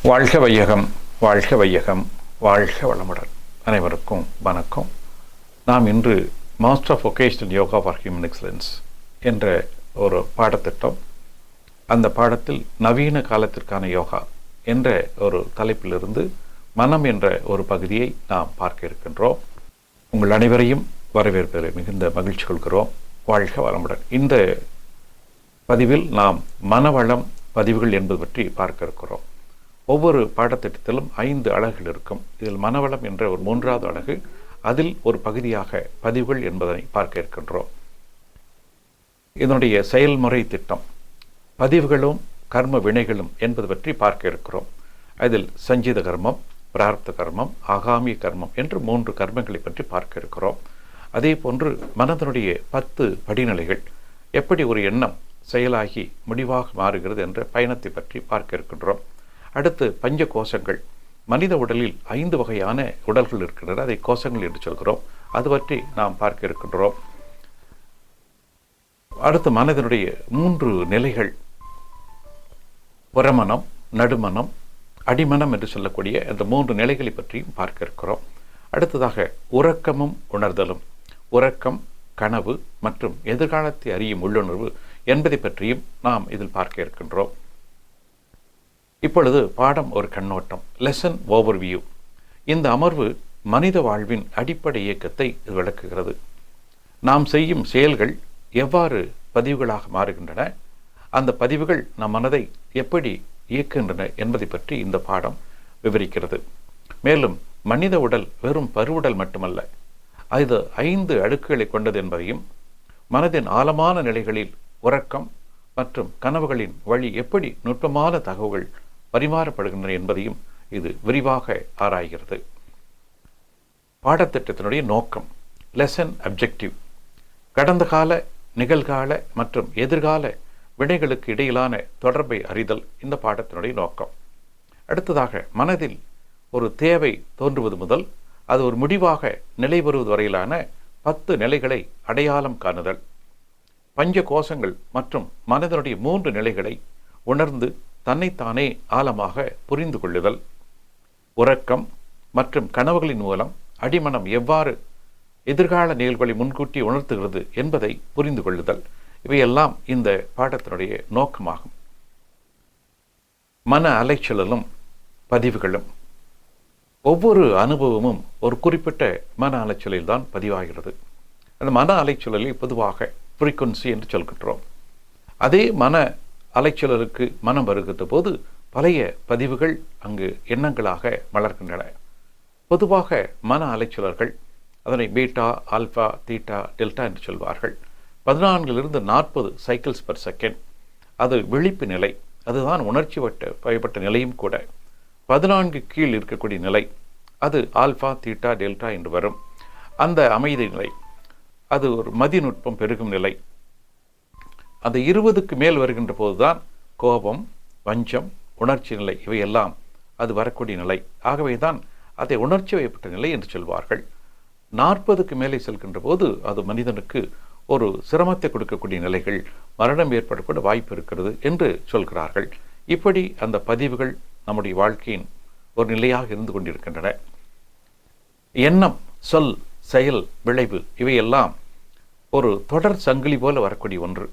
வாழ்க வையகம், வாழ்க வையகம், வாழ்க வளமுடன். அனைவருக்கும் வணக்கம். நாம் இன்று master of vocational yoga for human excellence என்ற ஒரு பாடத்திட்டம், அந்த பாடத்தில் நவீன காலத்திற்கான யோகா என்ற ஒரு தலைப்பிலிருந்து மனம் என்ற ஒரு பகுதியை நாம் பார்க்க இருக்கின்றோம். உங்கள் அனைவரையும் வரவேற்பதில் மிகுந்த மகிழ்ச்சி கொள்கிறோம். வாழ்க வளமுடன். இந்த பதிவில் நாம் மனவளம் பதிவுகள் என்பது பற்றி பார்க்க இருக்கிறோம். ஒவ்வொரு பாடத்திட்டத்திலும் 5 அலகுகள் இருக்கும். இதில் மனவளம் என்ற ஒரு 3வது அலகு, அதில் ஒரு பகுதியாக பதிவுகள் என்பதை பார்க்க இருக்கின்றோம். இதனுடைய செயல்முறை திட்டம் பதிவுகளும் கர்ம வினைகளும் என்பது பற்றி பார்க்க இருக்கிறோம். அதில் சஞ்சித கர்மம், பிரார்த்த கர்மம், ஆகாமி கர்மம் என்று 3 கர்மங்களை பற்றி பார்க்க இருக்கிறோம். அதே போன்று மனதனுடைய 10 படிநிலைகள், எப்படி ஒரு எண்ணம் செயலாகி முடிவாக மாறுகிறது என்ற பயணத்தை பற்றி பார்க்க இருக்கின்றோம். அடுத்து பஞ்ச கோஷங்கள். மனித உடலில் 5 வகையான உடல்கள் இருக்கின்றன, அதை கோஷங்கள் என்று சொல்கிறோம். அது பற்றி நாம் பார்க்க இருக்கின்றோம். அடுத்து மனதினுடைய 3 நிலைகள், புறமனம், நடுமனம், அடிமனம் என்று சொல்லக்கூடிய அந்த 3 நிலைகளை பற்றியும் பார்க்க இருக்கிறோம். அடுத்ததாக உறக்கமும் உணர்தலும், உறக்கம், கனவு மற்றும் எதிர்காலத்தை அறியும் உள்ளுணர்வு என்பதை பற்றியும் நாம் இதில் பார்க்க இருக்கின்றோம். இப்பொழுது பாடம் ஒரு கண்ணோட்டம், லெசன் ஓவர்வியூ. இந்த அமர்வு மனித வாழ்வின் அடிப்படை இயக்கத்தை விளக்குகிறது. நாம் செய்யும் செயல்கள் எவ்வாறு பதிவுகளாக மாறுகின்றன, அந்த பதிவுகள் நம் மனதை எப்படி இயக்குகின்றன என்பதை பற்றி இந்த பாடம் விவரிக்கிறது. மேலும் மனித உடல் வெறும் பருவுடல் மட்டுமல்ல, அது 5 அடுக்குகளை கொண்டது என்பதையும், மனதின் ஆழமான நிலைகளில் உறக்கம் மற்றும் கனவுகளின் வழி எப்படி நுட்பமான தகவல்கள் பரிமாறப்படுகின்றன என்பதையும் இது விரிவாக ஆராய்கிறது. பாடத்திட்டத்தினுடைய நோக்கம், லெசன் அப்ஜெக்டிவ், கடந்த கால, நிகழ்கால மற்றும் எதிர்கால வினைகளுக்கு இடையிலான தொடர்பை அறிதல் இந்த பாடத்தினுடைய நோக்கம். அடுத்ததாக மனதில் ஒரு தேவை தோன்றுவது முதல் அது ஒரு முடிவாக நிலை பெறுவது வரையிலான 10 நிலைகளை அடையாளம் காணுதல். பஞ்ச கோஷங்கள் மற்றும் மனதனுடைய 3 நிலைகளை உணர்ந்து தன்னைத்தானே ஆழமாக புரிந்து கொள்ளுதல். உறக்கம் மற்றும் கனவுகளின் மூலம் அடிமனம் எவ்வாறு எதிர்கால நிகழ்வுகளை முன்கூட்டி உணர்த்துகிறது என்பதை புரிந்து கொள்ளுதல். இவையெல்லாம் இந்த பாடத்தினுடைய நோக்கமாகும். மன அலைச்சலும் பதிவுகளும். ஒவ்வொரு அனுபவமும் ஒரு குறிப்பிட்ட மன அலைச்சலில் தான் பதிவாகிறது. அந்த மன அலைச்சலில் பொதுவாக ஃப்ரீக்வன்சி என்று சொல்கின்றோம். அதே மன அலைச்சலருக்கு மனம் வருகின்ற போது பழைய பதிவுகள் அங்கு எண்ணங்களாக மலர்கின்றன. பொதுவாக மன அலைச்சலர்கள் அதனை பீட்டா, ஆல்பா, தீட்டா, டெல்டா என்று சொல்வார்கள். 14 - 40 சைக்கிள்ஸ் பர் செகண்ட் அது விழிப்பு நிலை, அதுதான் உணர்ச்சி வயப்பட்ட நிலையும் கூட. 14 கீழ் இருக்கக்கூடிய நிலை அது ஆல்பா, தீட்டா, டெல்டா என்று வரும். அந்த அமைதி நிலை அது ஒரு மதிநுட்பம் பெருகும் நிலை. அந்த 20க்கு மேல் வருகின்ற போதுதான் கோபம், வஞ்சம், உணர்ச்சி நிலை இவையெல்லாம் அது வரக்கூடிய நிலை. ஆகவே தான் அதை உணர்ச்சி வயப்பட்ட நிலை என்று சொல்வார்கள். 40க்கு மேலே செல்கின்ற போது அது மனிதனுக்கு ஒரு சிரமத்தை கொடுக்கக்கூடிய நிலைகள், மரணம் ஏற்படக்கூட வாய்ப்பு இருக்கிறது என்று சொல்கிறார்கள். இப்படி அந்த பதிவுகள் நம்முடைய வாழ்க்கையின் ஒரு நிலையாக இருந்து கொண்டிருக்கின்றன. எண்ணம், சொல், செயல், விளைவு இவையெல்லாம் ஒரு தொடர் சங்கிலி போல வரக்கூடிய ஒன்று.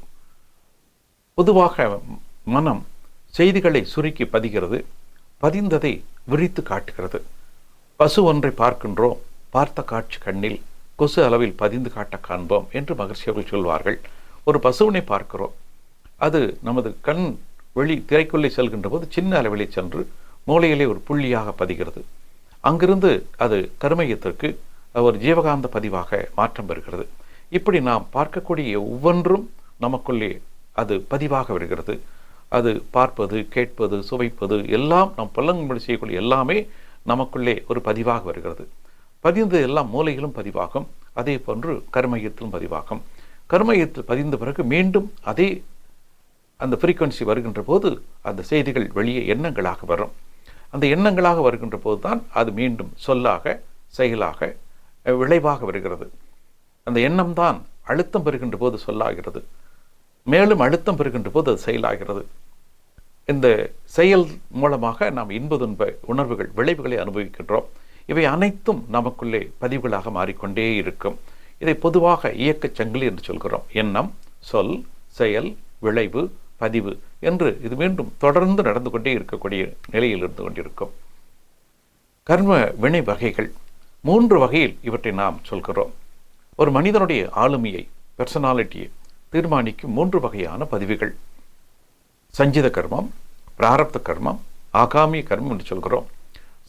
பொதுவாக மனம் செய்திகளை சுருக்கி பதிகிறது, பதிந்ததை விரித்து காட்டுகிறது. பசு ஒன்றை பார்க்கின்றோம், பார்த்த காட்சி கண்ணில் கொசு அளவில் பதிந்து காட்ட காண்போம் என்று மகிழ்ச்சியவர்கள் சொல்வார்கள். ஒரு பசுவினை பார்க்கிறோம், அது நமது கண் வெளி திரைக்குள்ளே செல்கின்ற போது சின்ன அளவிலே சென்று மூளையிலே ஒரு புள்ளியாக பதிகிறது. அங்கிருந்து அது கருமையத்திற்கு ஒரு ஜீவகாந்த பதிவாக மாற்றம் பெறுகிறது. இப்படி நாம் பார்க்கக்கூடிய ஒவ்வொன்றும் நமக்குள்ளே அது பதிவாக வருகிறது. அது பார்ப்பது, கேட்பது, சுவைப்பது எல்லாம் நாம் பல்லங்கும்படி செய்யக்கூடிய எல்லாமே நமக்குள்ளே ஒரு பதிவாக வருகிறது. பதிந்து எல்லாம் மூலையிலும் பதிவாகும். அதே போன்று கருமையத்திலும் பதிவாகும். கருமையத்தில் பதிந்த பிறகு மீண்டும் அதே அந்த ஃப்ரீக்வன்சி வருகின்ற போது அந்த செய்திகள் வெளியே எண்ணங்களாக வரும். அந்த எண்ணங்களாக வருகின்ற போது தான் அது மீண்டும் சொல்லாக, செயலாக, விளைவாக வருகிறது. அந்த எண்ணம் தான் அழுத்தம் பெறுகின்ற போது சொல்லாகிறது, மேலும் அழுத்தம் பெறுகின்ற போது அது செயலாகிறது. இந்த செயல் மூலமாக நாம் இன்ப துன்ப உணர்வுகள் விளைவுகளை அனுபவிக்கின்றோம். இவை அனைத்தும் நமக்குள்ளே பதிவுகளாக மாறிக்கொண்டே இருக்கும். இதை பொதுவாக இயக்கச் சங்கிலி என்று சொல்கிறோம். எண்ணம், சொல், செயல், விளைவு, பதிவு என்று இது மீண்டும் தொடர்ந்து நடந்து கொண்டே இருக்கக்கூடிய நிலையில் இருந்து கொண்டிருக்கும். கர்ம வினை வகைகள் 3 வகையில் இவற்றை நாம் சொல்கிறோம். ஒரு மனிதனுடைய ஆளுமையை, பெர்சனாலிட்டியை தீர்மானிக்கும் 3 வகையான பதிவுகள். சஞ்சித கர்மம், பிராரப்த கர்மம், ஆகாமிய கர்மம் என்று சொல்கிறோம்.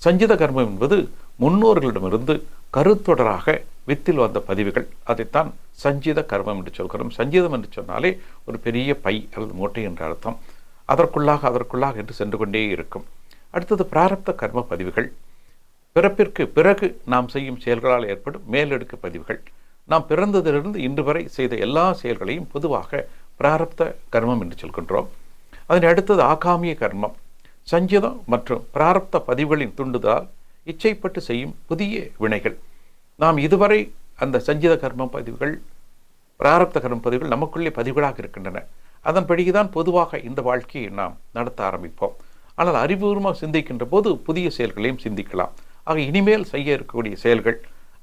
சஞ்சித கர்மம் என்பது முன்னோர்களிடமிருந்து கருத்தொடராக வித்தில் வந்த பதிவுகள். அதைத்தான் சஞ்சித கர்மம் என்று சொல்கிறோம். சஞ்சிதம் என்று சொன்னாலே ஒரு பெரிய பை அல்லது மூட்டை என்ற அர்த்தம். அதற்குள்ளாக என்று சென்று கொண்டே இருக்கும். அடுத்தது பிராரப்த கர்ம பதிவுகள். பிறப்பிற்கு பிறகு நாம் செய்யும் செயல்களால் ஏற்படும் மேலெடுக்க பதிவுகள். நாம் பிறந்ததிலிருந்து இன்று வரை செய்த எல்லா செயல்களையும் பொதுவாக பிராரப்த கர்மம் என்று சொல்கின்றோம். அதனை அடுத்தது ஆகாமிய கர்மம். சஞ்சிதம் மற்றும் பிராரப்த பதிவுகளின் தூண்டுதலால் இச்சைப்பட்டு செய்யும் புதிய வினைகள். நாம் இதுவரை அந்த சஞ்சித கர்ம பதிவுகள், பிராரப்த கர்ம பதிவுகள் நமக்குள்ளே பதிவுகளாக இருக்கின்றன. அதன்படிதான் பொதுவாக இந்த வாழ்க்கையை நாம் நடத்த ஆரம்பிப்போம். ஆனால் அறிவுபூர்வமாக சிந்திக்கின்ற போது புதிய செயல்களையும் சிந்திக்கலாம். ஆக இனிமேல் செய்ய இருக்கக்கூடிய செயல்கள்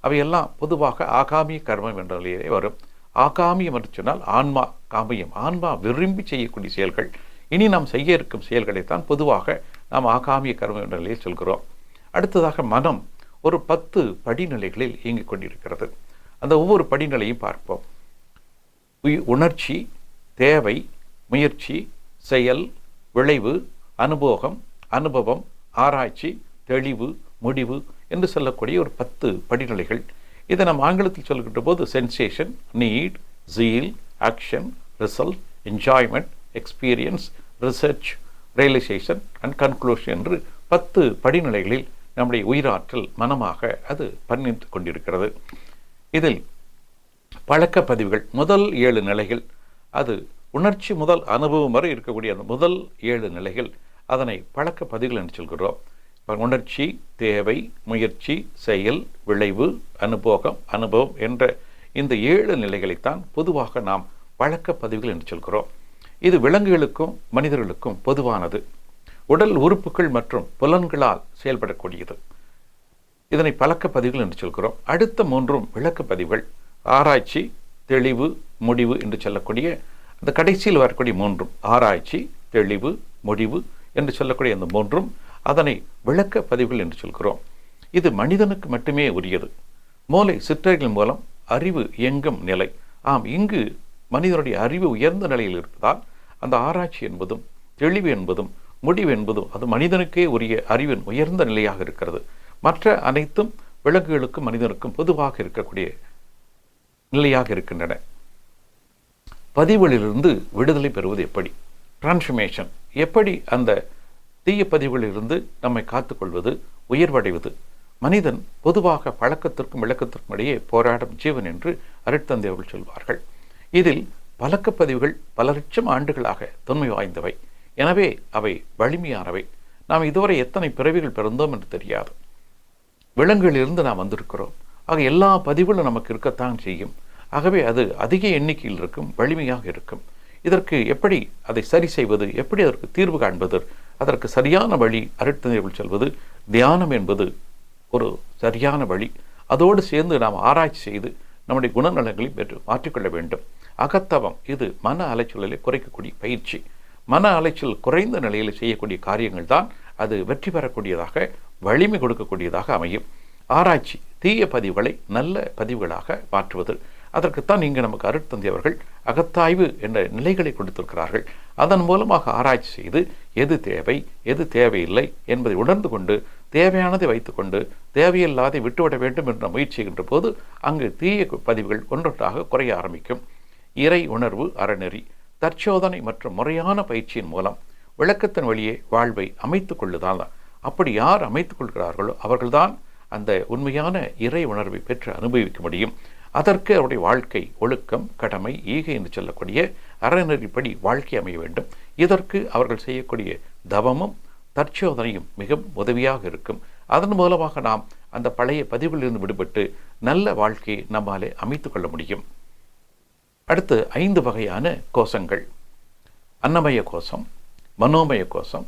அவையெல்லாம் பொதுவாக ஆகாமிய கர்மம் என்ற நிலையிலே வரும். ஆகாமியம் என்று சொன்னால் ஆன்மா காமியம், ஆன்மா விரும்பி செய்யக்கூடிய செயல்கள். இனி நாம் செய்ய இருக்கும் செயல்களைத்தான் பொதுவாக நாம் ஆகாமிய கர்மம் என்ற நிலையில் சொல்கிறோம். அடுத்ததாக மனம் ஒரு 10 படிநிலைகளில் இயங்கிக் கொண்டிருக்கிறது. அந்த ஒவ்வொரு படிநிலையும் பார்ப்போம். உணர்ச்சி, தேவை, முயற்சி, செயல், விளைவு, அனுபவம், ஆராய்ச்சி, தெளிவு, முடிவு என்று சொல்லக்கூடிய ஒரு 10 படிநிலைகள். இதை நாம் ஆங்கிலத்தில் சொல்கின்ற போது sensation, need, zeal, action, result, enjoyment, experience, research, realisation and conclusion என்று 10 படிநிலைகளில் நம்முடைய உயிராற்றல் மனமாக அது பயணித்து கொண்டிருக்கிறது. இதில் பழக்க பதிவுகள் முதல் 7 நிலைகள், அது உணர்ச்சி முதல் அனுபவம் வரை இருக்கக்கூடிய அந்த முதல் 7 நிலைகள், அதனை பழக்க பதிவுகள் என்று சொல்கிறோம். உணர்ச்சி, தேவை, முயற்சி, செயல், விளைவு, அனுபவம் என்ற இந்த 7 நிலைகளைத்தான் பொதுவாக நாம் பழக்க பதிவுகள் என்று சொல்கிறோம். இது விலங்குகளுக்கும் மனிதர்களுக்கும் பொதுவானது. உடல் உறுப்புகள் மற்றும் புலன்களால் செயல்படக்கூடியது. இதனை பழக்க பதிவுகள் என்று சொல்கிறோம். அடுத்த 3 விளக்க பதிவுகள். ஆராய்ச்சி, தெளிவு, முடிவு என்று சொல்லக்கூடிய அந்த கடைசியில் வரக்கூடிய 3 ஆராய்ச்சி, தெளிவு, முடிவு என்று சொல்லக்கூடிய அந்த 3 அதனை விளக்க பதிவுகள் என்று சொல்கிறோம். இது மனிதனுக்கு மட்டுமே உரியது. மூளை சிற்றறிகள் மூலம் அறிவு இயங்கும் நிலை. இங்கு மனிதனுடைய அறிவு உயர்ந்த நிலையில் இருப்பதால் அந்த ஆராய்ச்சி என்பதும் தெளிவு என்பதும் முடிவு என்பதும் அது மனிதனுக்கே உரிய அறிவின் உயர்ந்த நிலையாக இருக்கிறது. மற்ற அனைத்தும் விலங்குகளுக்கும் மனிதனுக்கும் பொதுவாக இருக்கக்கூடிய நிலையாக இருக்கின்றன. பதிவுகளிலிருந்து விடுதலை பெறுவது எப்படி? டிரான்ஸ்ஃபர்மேஷன் எப்படி? அந்த தீய பதிவுகளிலிருந்து நம்மை காத்துக்கொள்வது, உயர்வடைவது. மனிதன் பொதுவாக பழக்கத்திற்கும் விளக்கத்திற்கும் இடையே போராடும் ஜீவன் என்று அருட்தந்தை அவர்கள் சொல்வார்கள். இதில் பழக்கப்பதிவுகள் பல லட்சம் ஆண்டுகளாக தொன்மை வாய்ந்தவை. எனவே அவை வலிமையானவை. நாம் இதுவரை எத்தனை பிறவிகள் பிறந்தோம் என்று தெரியாது. விலங்குகளிலிருந்து நாம் வந்திருக்கிறோம். ஆக எல்லா பதிவுகளும் நமக்கு இருக்கத்தான் செய்யும். ஆகவே அது அதிக எண்ணிக்கையில் இருக்கும், வலிமையாக இருக்கும். இதற்கு எப்படி அதை சரி செய்வது, எப்படி அதற்கு தீர்வு காண்பது? அதற்கு சரியான வழி அருட்தந்தைகள் சொல்வது தியானம் என்பது ஒரு சரியான வழி. அதோடு சேர்ந்து நாம் ஆராய்ச்சி செய்து நம்முடைய குணநலங்களை மாற்றிக்கொள்ள வேண்டும். அகத்தவம் இது மன அலைச்சலை குறைக்கக்கூடிய பயிற்சி. மன அலைச்சல் குறைந்த நிலையில் செய்யக்கூடிய காரியங்கள் தான் அது வெற்றி பெறக்கூடியதாக, வலிமை கொடுக்கக்கூடியதாக அமையும். ஆராய்ச்சி தீய பதிவுகளை நல்ல பதிவுகளாக மாற்றுவது. அதற்குத்தான் இங்கு நமக்கு அருட்தந்தை அவர்கள் அகத்தாய்வு என்ற நிலைகளை கொடுத்திருக்கிறார்கள். அதன் மூலமாக ஆராய்ச்சி செய்து எது தேவை, எது தேவையில்லை என்பதை உணர்ந்து கொண்டு தேவையானதை வைத்துக்கொண்டு தேவையில்லாதை விட்டுவிட வேண்டும் என்ற முயற்சி செய்கின்ற போது அங்கு தீய பதிவுகள் ஒன்றொன்றாக குறைய ஆரம்பிக்கும். இறை உணர்வு அறநெறி தற்சோதனை மற்றும் முறையான பயிற்சியின் மூலம் விளக்கத்தின் வழியே வாழ்வை அமைத்துக் கொள்ளுதான். அப்படி யார் அமைத்துக் கொள்கிறார்களோ அவர்கள்தான் அந்த உண்மையான இறை உணர்வை பெற்று அனுபவிக்க முடியும். அதற்கு அவருடைய வாழ்க்கை ஒழுக்கம், கடமை, ஈகை என்று சொல்லக்கூடிய அறநெறிப்படி வாழ்க்கை அமைய வேண்டும். இதற்கு அவர்கள் செய்யக்கூடிய தவமும் தற்சோதனையும் மிகவும் உதவியாக இருக்கும். அதன் மூலமாக நாம் அந்த பழைய பதிவுகளிலிருந்து விடுபட்டு நல்ல வாழ்க்கையை நம்மாலே அமைத்துக் கொள்ள முடியும். அடுத்து 5 வகையான கோஷங்கள். அன்னமய கோஷம், மனோமய கோஷம்,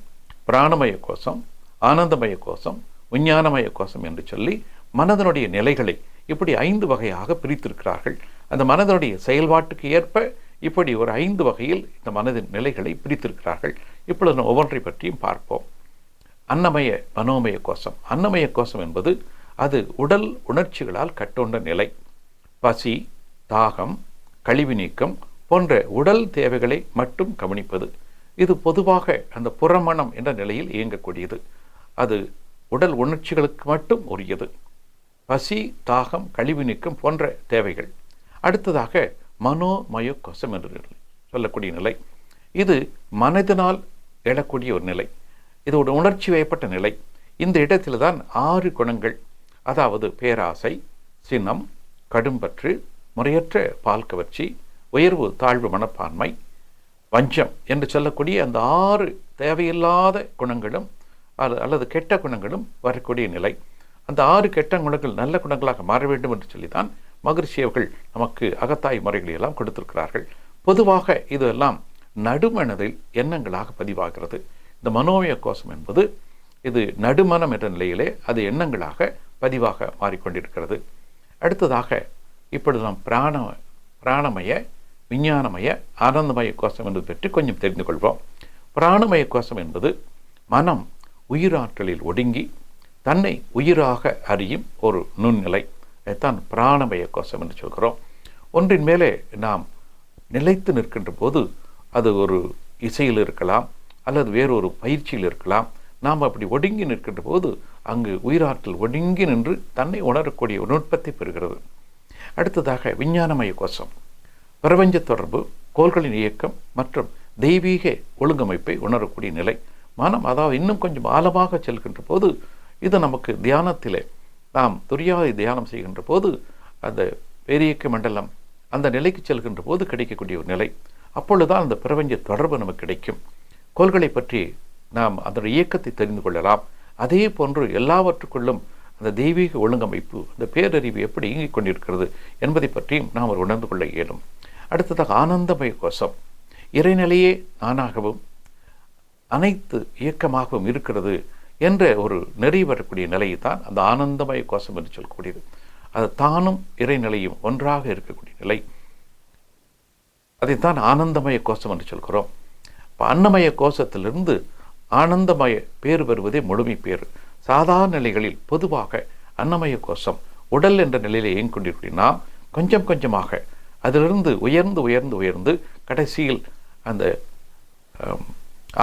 பிராணமய கோஷம், ஆனந்தமய கோஷம், விஞ்ஞானமய கோஷம் என்று சொல்லி மனதனுடைய நிலைகளை இப்படி 5 வகையாக பிரித்திருக்கிறார்கள். அந்த மனதனுடைய செயல்பாட்டுக்கு ஏற்ப இப்படி ஒரு 5 வகையில் இந்த மனதின் நிலைகளை பிரித்திருக்கிறார்கள். இப்பொழுது நாம் ஒவ்வொன்றை பற்றியும் பார்ப்போம். அன்னமய மனோமய கோஷம். அன்னமய கோஷம் என்பது அது உடல் உணர்ச்சிகளால் கட்டுண்ட நிலை. பசி, தாகம், கழிவு நீக்கம் போன்ற உடல் தேவைகளை மட்டும் கவனிப்பது. இது பொதுவாக அந்த புறமணம் என்ற நிலையில் இயங்கக்கூடியது. அது உடல் உணர்ச்சிகளுக்கு மட்டும் உரியது. பசி, தாகம், கழிவு நீக்கம் போன்ற தேவைகள். அடுத்ததாக மனோமய கோஷம் என்று சொல்லக்கூடிய நிலை. இது மனதினால் எழக்கூடிய ஒரு நிலை. இது ஒரு உணர்ச்சி வயப்பட்ட நிலை. இந்த இடத்தில் தான் 6 குணங்கள், அதாவது பேராசை, சினம், கடும்பற்று, முறையற்ற பால் கவர்ச்சி, உயர்வு தாழ்வு மனப்பான்மை, வஞ்சம் என்று சொல்லக்கூடிய அந்த 6 தேவையில்லாத குணங்களும் அல்லது கெட்ட குணங்களும் வரக்கூடிய நிலை. அந்த 6 கெட்ட குணங்கள் நல்ல குணங்களாக மாற வேண்டும் என்று சொல்லித்தான் மகரிஷி அவர்கள் நமக்கு அகத்தாய் முறைகளை எல்லாம் கொடுத்திருக்கிறார்கள். பொதுவாக இதெல்லாம் நடுமனதில் எண்ணங்களாக பதிவாகிறது. இந்த மனோமய கோஷம் என்பது இது நடுமனம் என்ற நிலையிலே அது எண்ணங்களாக பதிவாக மாறிக்கொண்டிருக்கிறது. அடுத்ததாக இப்பொழுது நாம் பிராணமய, விஞ்ஞானமய, ஆனந்தமய கோஷம் என்பது பற்றி கொஞ்சம் தெரிந்து கொள்வோம். பிராணமய கோஷம் என்பது மனம் உயிராற்றலில் ஒடுங்கி தன்னை உயிராக அறியும் ஒரு நுண்ணிலை. அதைத்தான் பிராணமய கோஷம் என்று சொல்கிறோம். ஒன்றின் மேலே நாம் நிலைத்து நிற்கின்ற போது அது ஒரு இசையில் இருக்கலாம் அல்லது வேறொரு பயிற்சியில் இருக்கலாம். நாம் அப்படி ஒடுங்கி நிற்கின்ற போது அங்கு உயிராற்றல் ஒடுங்கி நின்று தன்னை உணரக்கூடிய ஒரு நுட்பத்தை பெறுகிறது. அடுத்ததாக விஞ்ஞானமய கோஷம். பிரபஞ்ச தொடர்பு, கோள்களின் இயக்கம் மற்றும் தெய்வீக ஒழுங்கமைப்பை உணரக்கூடிய நிலை. மனம் அதாவது இன்னும் கொஞ்சம் ஆழமாக செல்கின்ற போது இது நமக்கு தியானத்திலே நாம் துரியாதி தியானம் செய்கின்ற போது அந்த பேரியக்க மண்டலம் அந்த நிலைக்கு செல்கின்ற போது கிடைக்கக்கூடிய ஒரு நிலை. அப்பொழுதுதான் அந்த பிரபஞ்ச தொடர்பு நமக்கு கிடைக்கும். கோள்களை பற்றி நாம் அதன் இயக்கத்தை தெரிந்து கொள்ளலாம். அதே போன்று எல்லாவற்றுக்குள்ளும் அந்த தெய்வீக ஒழுங்கமைப்பு, அந்த பேரறிவு எப்படி இயங்கிக் கொண்டிருக்கிறது என்பதை பற்றியும் நாம் உணர்ந்து கொள்ள இயலும். அடுத்ததாக ஆனந்தமய கோஷம். இறைநிலையே நானாகவும் அனைத்து இயக்கமாகவும் இருக்கிறது என்ற ஒரு நெறி வரக்கூடிய நிலையை தான் அந்த ஆனந்தமய கோஷம் என்று சொல்லக்கூடியது. அது தானும் இறைநிலையும் ஒன்றாக இருக்கக்கூடிய நிலை. அதைத்தான் ஆனந்தமய கோஷம் என்று சொல்கிறோம். இப்போ அன்னமய கோஷத்திலிருந்து ஆனந்தமய பேர் வருவதே முழுமை பேர். சாதாரண நிலைகளில் பொதுவாக அன்னமய கோஷம் உடல் என்ற நிலையில் இயங்கிக் கொண்டிருக்கிற நாம் கொஞ்சம் கொஞ்சமாக அதிலிருந்து உயர்ந்து உயர்ந்து உயர்ந்து கடைசியில் அந்த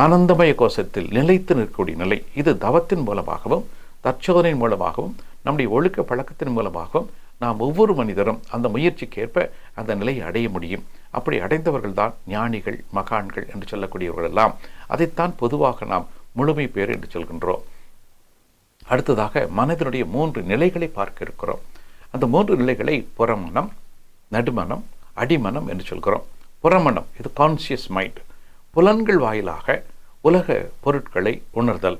ஆனந்தமய கோஷத்தில் நிலைத்து நிற்கக்கூடிய நிலை. இது தவத்தின் மூலமாகவும் தற்சோதனையின் மூலமாகவும் நம்முடைய ஒழுக்க பழக்கத்தின் மூலமாகவும் நாம் ஒவ்வொரு மனிதரும் அந்த முயற்சிக்கேற்ப அந்த நிலையை அடைய முடியும். அப்படி அடைந்தவர்கள் தான் ஞானிகள், மகான்கள் என்று சொல்லக்கூடியவர்கள் எல்லாம். அதைத்தான் பொதுவாக நாம் முழுமை பேர் என்று சொல்கின்றோம். அடுத்ததாக மனதினுடைய 3 நிலைகளை பார்க்க இருக்கிறோம். அந்த 3 நிலைகளை புறமனம், நடுமனம், அடிமனம் என்று சொல்கிறோம். புறமனம் இது கான்சியஸ் மைண்ட். புலன்கள் வாயிலாக உலக பொருட்களை உணர்தல்.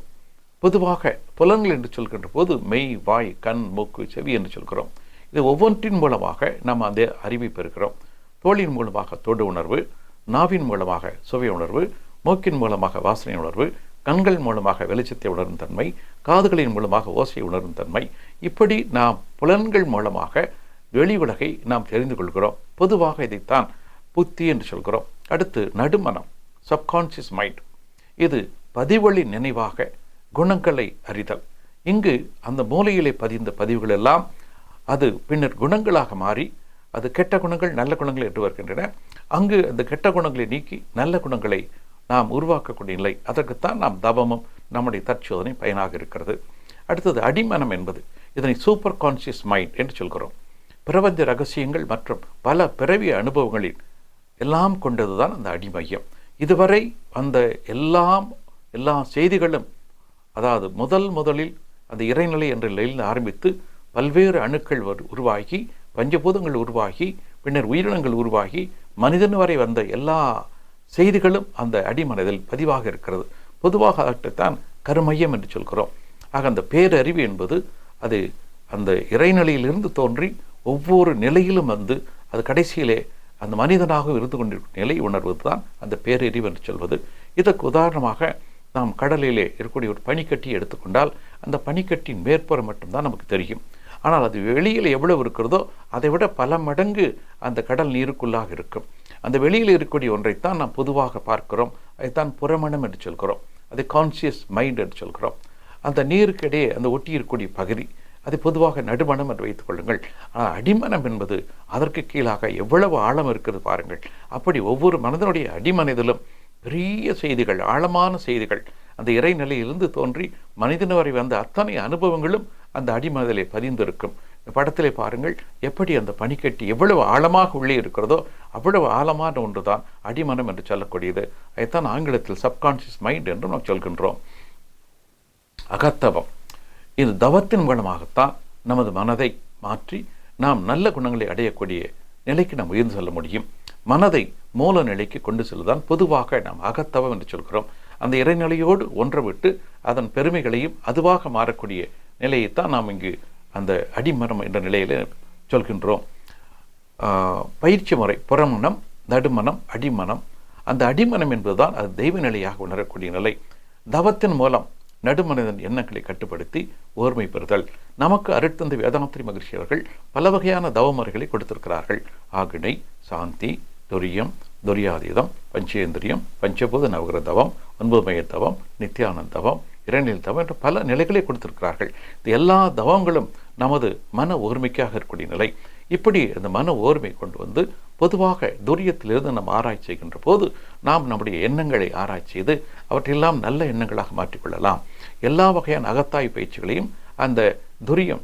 பொதுவாக புலன்கள் என்று சொல்கின்ற போது மெய், வாய், கண், மூக்கு, செவி என்று சொல்கிறோம். இது ஒவ்வொன்றின் மூலமாக நாம் அந்த அறிவை பெறுகிறோம். தோளின் மூலமாக தொடு உணர்வு, நாவின் மூலமாக சுவை உணர்வு, மூக்கின் மூலமாக வாசனை உணர்வு, கண்கள் மூலமாக வெளிச்சத்தை உணரும் தன்மை, காதுகளின் மூலமாக ஓசை உணரும் தன்மை. இப்படி நாம் புலன்கள் மூலமாக வெளி உலகை நாம் தெரிந்து கொள்கிறோம். பொதுவாக இதைத்தான் புத்தி என்று சொல்கிறோம். அடுத்து நடுமனம், சப்கான்சியஸ் மைண்ட். இது பதிவழி நினைவாக குணங்களை அறிதல். இங்கு அந்த மூலையிலே பதிந்த பதிவுகள் எல்லாம் அது பின்னர் குணங்களாக மாறி அது கெட்ட குணங்கள் நல்ல குணங்கள் என்று வருகின்றன. அங்கு அந்த கெட்ட குணங்களை நீக்கி நல்ல குணங்களை நாம் உருவாக்கக்கூடிய நிலை. அதற்குத்தான் நாம் தவமும் நம்முடைய தற்சோதனை பயனாக இருக்கிறது. அடுத்தது அடிமனம் என்பது இதனை சூப்பர் கான்சியஸ் மைண்ட் என்று சொல்கிறோம். பிரபஞ்ச ரகசியங்கள் மற்றும் பல பிறவி அனுபவங்களில் எல்லாம் கொண்டதுதான் அந்த அடிமையம். இதுவரை அந்த எல்லா செய்திகளும், அதாவது முதலில் அந்த இறைநிலை என்ற நிலையில் ஆரம்பித்து பல்வேறு அணுக்கள் உருவாகி, பஞ்சபூதங்கள் உருவாகி, பின்னர் உயிரினங்கள் உருவாகி, மனிதன் வரை வந்த எல்லா செய்திகளும் அந்த அடிமனதில் பதிவாக இருக்கிறது. பொதுவாக அதற்குத்தான் கருமையம் என்று சொல்கிறோம். ஆக அந்த பேரறிவு என்பது அது அந்த இறைநிலையிலிருந்து தோன்றி ஒவ்வொரு நிலையிலும் வந்து அது கடைசியிலே அந்த மனிதனாக இருந்து கொண்டிருக்கும் நிலை உணர்வது தான் அந்த பேரறிவு என்று சொல்வது. இதற்கு உதாரணமாக நாம் கடலிலே இருக்கக்கூடிய ஒரு பனிக்கட்டியை எடுத்துக்கொண்டால் அந்த பனிக்கட்டின் மேற்புறம் மட்டும்தான் நமக்கு தெரியும். ஆனால் அது வெளியில் எவ்வளவு இருக்கிறதோ அதை விட பல மடங்கு அந்த கடல் நீருக்குள்ளாக இருக்கும். அந்த வெளியில் இருக்கக்கூடிய ஒன்றைத்தான் நாம் பொதுவாக பார்க்கிறோம். அதைத்தான் புறமணம் என்று சொல்கிறோம். அதை கான்சியஸ் மைண்ட் என்று சொல்கிறோம். அந்த நீருக்கிடையே அந்த ஒட்டி இருக்கக்கூடிய பகுதி அதை பொதுவாக நடுமணம் என்று வைத்துக் கொள்ளுங்கள். ஆனால் அடிமனம் என்பது அதற்கு கீழாக எவ்வளவு ஆழம் இருக்கிறது பாருங்கள். அப்படி ஒவ்வொரு மனதனுடைய அடிமனதிலும் பெரிய செய்திகள், ஆழமான செய்திகள் அந்த இறைநிலையிலிருந்து தோன்றி மனிதன் வரை வந்த அத்தனை அனுபவங்களும் அந்த அடிமனதிலே பதிந்திருக்கும். இந்த படத்திலே பாருங்கள், எப்படி அந்த பனிக்கட்டி எவ்வளவு ஆழமாக உள்ளே இருக்கிறதோ அவ்வளவு ஆழமான ஒன்று தான் அடிமனம் என்று சொல்லக்கூடியது. அதைத்தான் ஆங்கிலத்தில் சப்கான்சியஸ் மைண்ட் என்று நாம் சொல்கின்றோம். அகத்தவம், இது தவத்தின் மூலமாகத்தான் நமது மனதை மாற்றி நாம் நல்ல குணங்களை அடையக்கூடிய நிலைக்கு நாம் உயர்ந்து செல்ல முடியும். மனதை மூல நிலைக்கு கொண்டு செல்வதுதான் பொதுவாக நாம் அகத்தவம் என்று சொல்கிறோம். அந்த இறைநிலையோடு ஒன்றை விட்டு அதன் பெருமைகளையும் அதுவாக மாறக்கூடிய நிலையைத்தான் நாம் இங்கு அந்த அடிமனம் என்ற நிலையில சொல்கின்றோம். பயிற்சி முறை புறமனம், நடுமனம், அடிமனம். அந்த அடிமனம் என்பதுதான் அது தெய்வ நிலையாக உணரக்கூடிய நிலை. தவத்தின் மூலம் நடுமனிதன் எண்ணங்களை கட்டுப்படுத்தி ஓர்மை பெறுதல். நமக்கு அருட்தந்தை வேதாந்திரி மகிழ்ச்சி அவர்கள் பல வகையான தவமுறைகளை கொடுத்திருக்கிறார்கள். ஆகினை, சாந்தி, துரியம், துரியாதீதம், பஞ்சேந்திரியம், பஞ்சபூத நவகிர தவம், 9 மைய தவம், நித்தியானந்த தவம், இறைநிலை தவம் என்ற பல நிலைகளை கொடுத்திருக்கிறார்கள். இந்த எல்லா தவங்களும் நமது மன ஓர்மைக்காக இருக்கக்கூடிய நிலை. இப்படி அந்த மன ஓர்மை கொண்டு வந்து பொதுவாக துரியத்திலிருந்து நாம் ஆராய்ச்சி செய்கின்ற போது நாம் நம்முடைய எண்ணங்களை ஆராய்ச்சி செய்து அவற்றையெல்லாம் நல்ல எண்ணங்களாக மாற்றிக்கொள்ளலாம். எல்லா வகையான அகத்தாய் பயிற்சிகளையும் அந்த துரியம்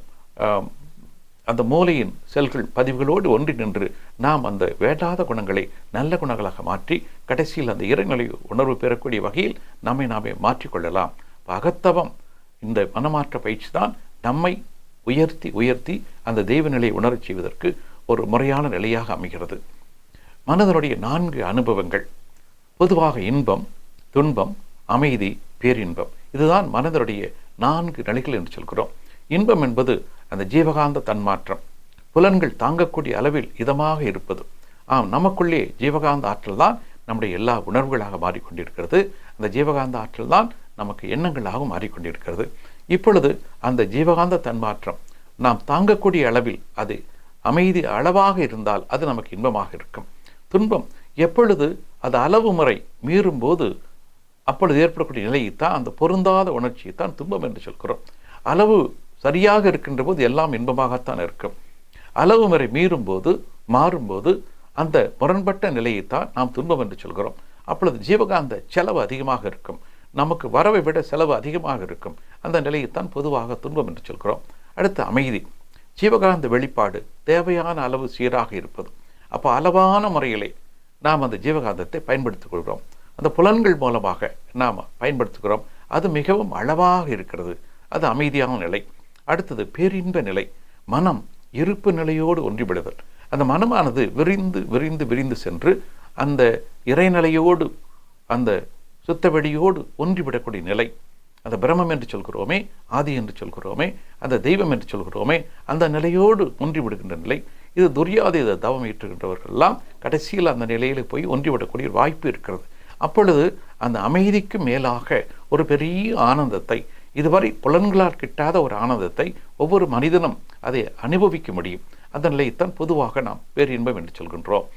அந்த மூளையின் செல்கள் பதிவுகளோடு ஒன்றி நின்று நாம் அந்த வேண்டாத குணங்களை நல்ல குணங்களாக மாற்றி கடைசியில் அந்த இறைநிலை உணர்வு பெறக்கூடிய வகையில் நம்மை நாமே மாற்றிக்கொள்ளலாம். அகத்தவம் இந்த மனமாற்ற பயிற்சி தான் நம்மை உயர்த்தி உயர்த்தி அந்த தெய்வ நிலையை உணரச் செய்வதற்கு ஒரு முறையான நிலையாக அமைகிறது. மனதனுடைய 4 அனுபவங்கள் பொதுவாக இன்பம், துன்பம், அமைதி, பேரின்பம். இதுதான் மனதனுடைய 4 நிலைகள் என்று சொல்கிறோம். இன்பம் என்பது அந்த ஜீவகாந்த தன்மாற்றம், புலன்கள் தாங்கக்கூடிய அளவில் இதமாக இருப்பது. நமக்குள்ளே ஜீவகாந்த ஆற்றல் தான் நம்முடைய எல்லா உணர்வுகளாக மாறிக்கொண்டிருக்கிறது. அந்த ஜீவகாந்த ஆற்றல் தான் நமக்கு எண்ணங்களாக மாறிக்கொண்டிருக்கிறது. இப்பொழுது அந்த ஜீவகாந்த தன்மாற்றம் நாம் தாங்கக்கூடிய அளவில் அது அமைதி அளவாக இருந்தால் அது நமக்கு இன்பமாக இருக்கும். துன்பம் எப்பொழுது அது அளவு முறை மீறும்போது அப்பொழுது ஏற்படக்கூடிய நிலையைத்தான், அந்த பொருந்தாத உணர்ச்சியைத்தான் துன்பம் என்று சொல்கிறோம். அளவு சரியாக இருக்கின்ற போது எல்லாம் இன்பமாகத்தான் இருக்கும். அளவு முறை மீறும்போது மாறும்போது அந்த முரண்பட்ட நிலையைத்தான் நாம் துன்பம் என்று சொல்கிறோம். அப்பொழுது ஜீவகாந்த செலவு அதிகமாக இருக்கும், நமக்கு வரவை விட செலவு அதிகமாக இருக்கும். அந்த நிலையைத்தான் பொதுவாக துன்பம் என்று சொல்கிறோம். அடுத்து அமைதி, ஜீவகாந்த வெளிப்பாடு தேவையான அளவு சீராக இருப்பது. அப்போ அளவான முறையிலே நாம் அந்த ஜீவகாந்தத்தை பயன்படுத்திக் கொள்கிறோம். அந்த புலன்கள் மூலமாக நாம் பயன்படுத்துகிறோம். அது மிகவும் அளவாக இருக்கிறது. அது அமைதியான நிலை. அடுத்தது பேரின்ப நிலை, மனம் இருப்பு நிலையோடு ஒன்றிவிடுதல். அந்த மனமானது விரிந்து விரிந்து விரிந்து சென்று அந்த இறைநிலையோடு அந்த சுத்தவெளியோடு ஒன்றிவிடக்கூடிய நிலை. அந்த பிரம்மம் என்று சொல்கிறோமே, ஆதி என்று சொல்கிறோமே, அந்த தெய்வம் என்று சொல்கிறோமே, அந்த நிலையோடு ஒன்றிவிடுகின்ற நிலை. இது துரியாதீத தவம் ஏற்றுகின்றவர்கள்லாம் கடைசியில் அந்த நிலையில போய் ஒன்றிவிடக்கூடிய வாய்ப்பு இருக்கிறது. அப்பொழுது அந்த அமைதிக்கு மேலாக ஒரு பெரிய ஆனந்தத்தை, இதுவரை புலன்களால் கிட்டாத ஒரு ஆனந்தத்தை ஒவ்வொரு மனிதனும் அதை அனுபவிக்க முடியும். அந்த நிலையைத்தான் பொதுவாக நாம் பேரின்பம் என்று சொல்கின்றோம்.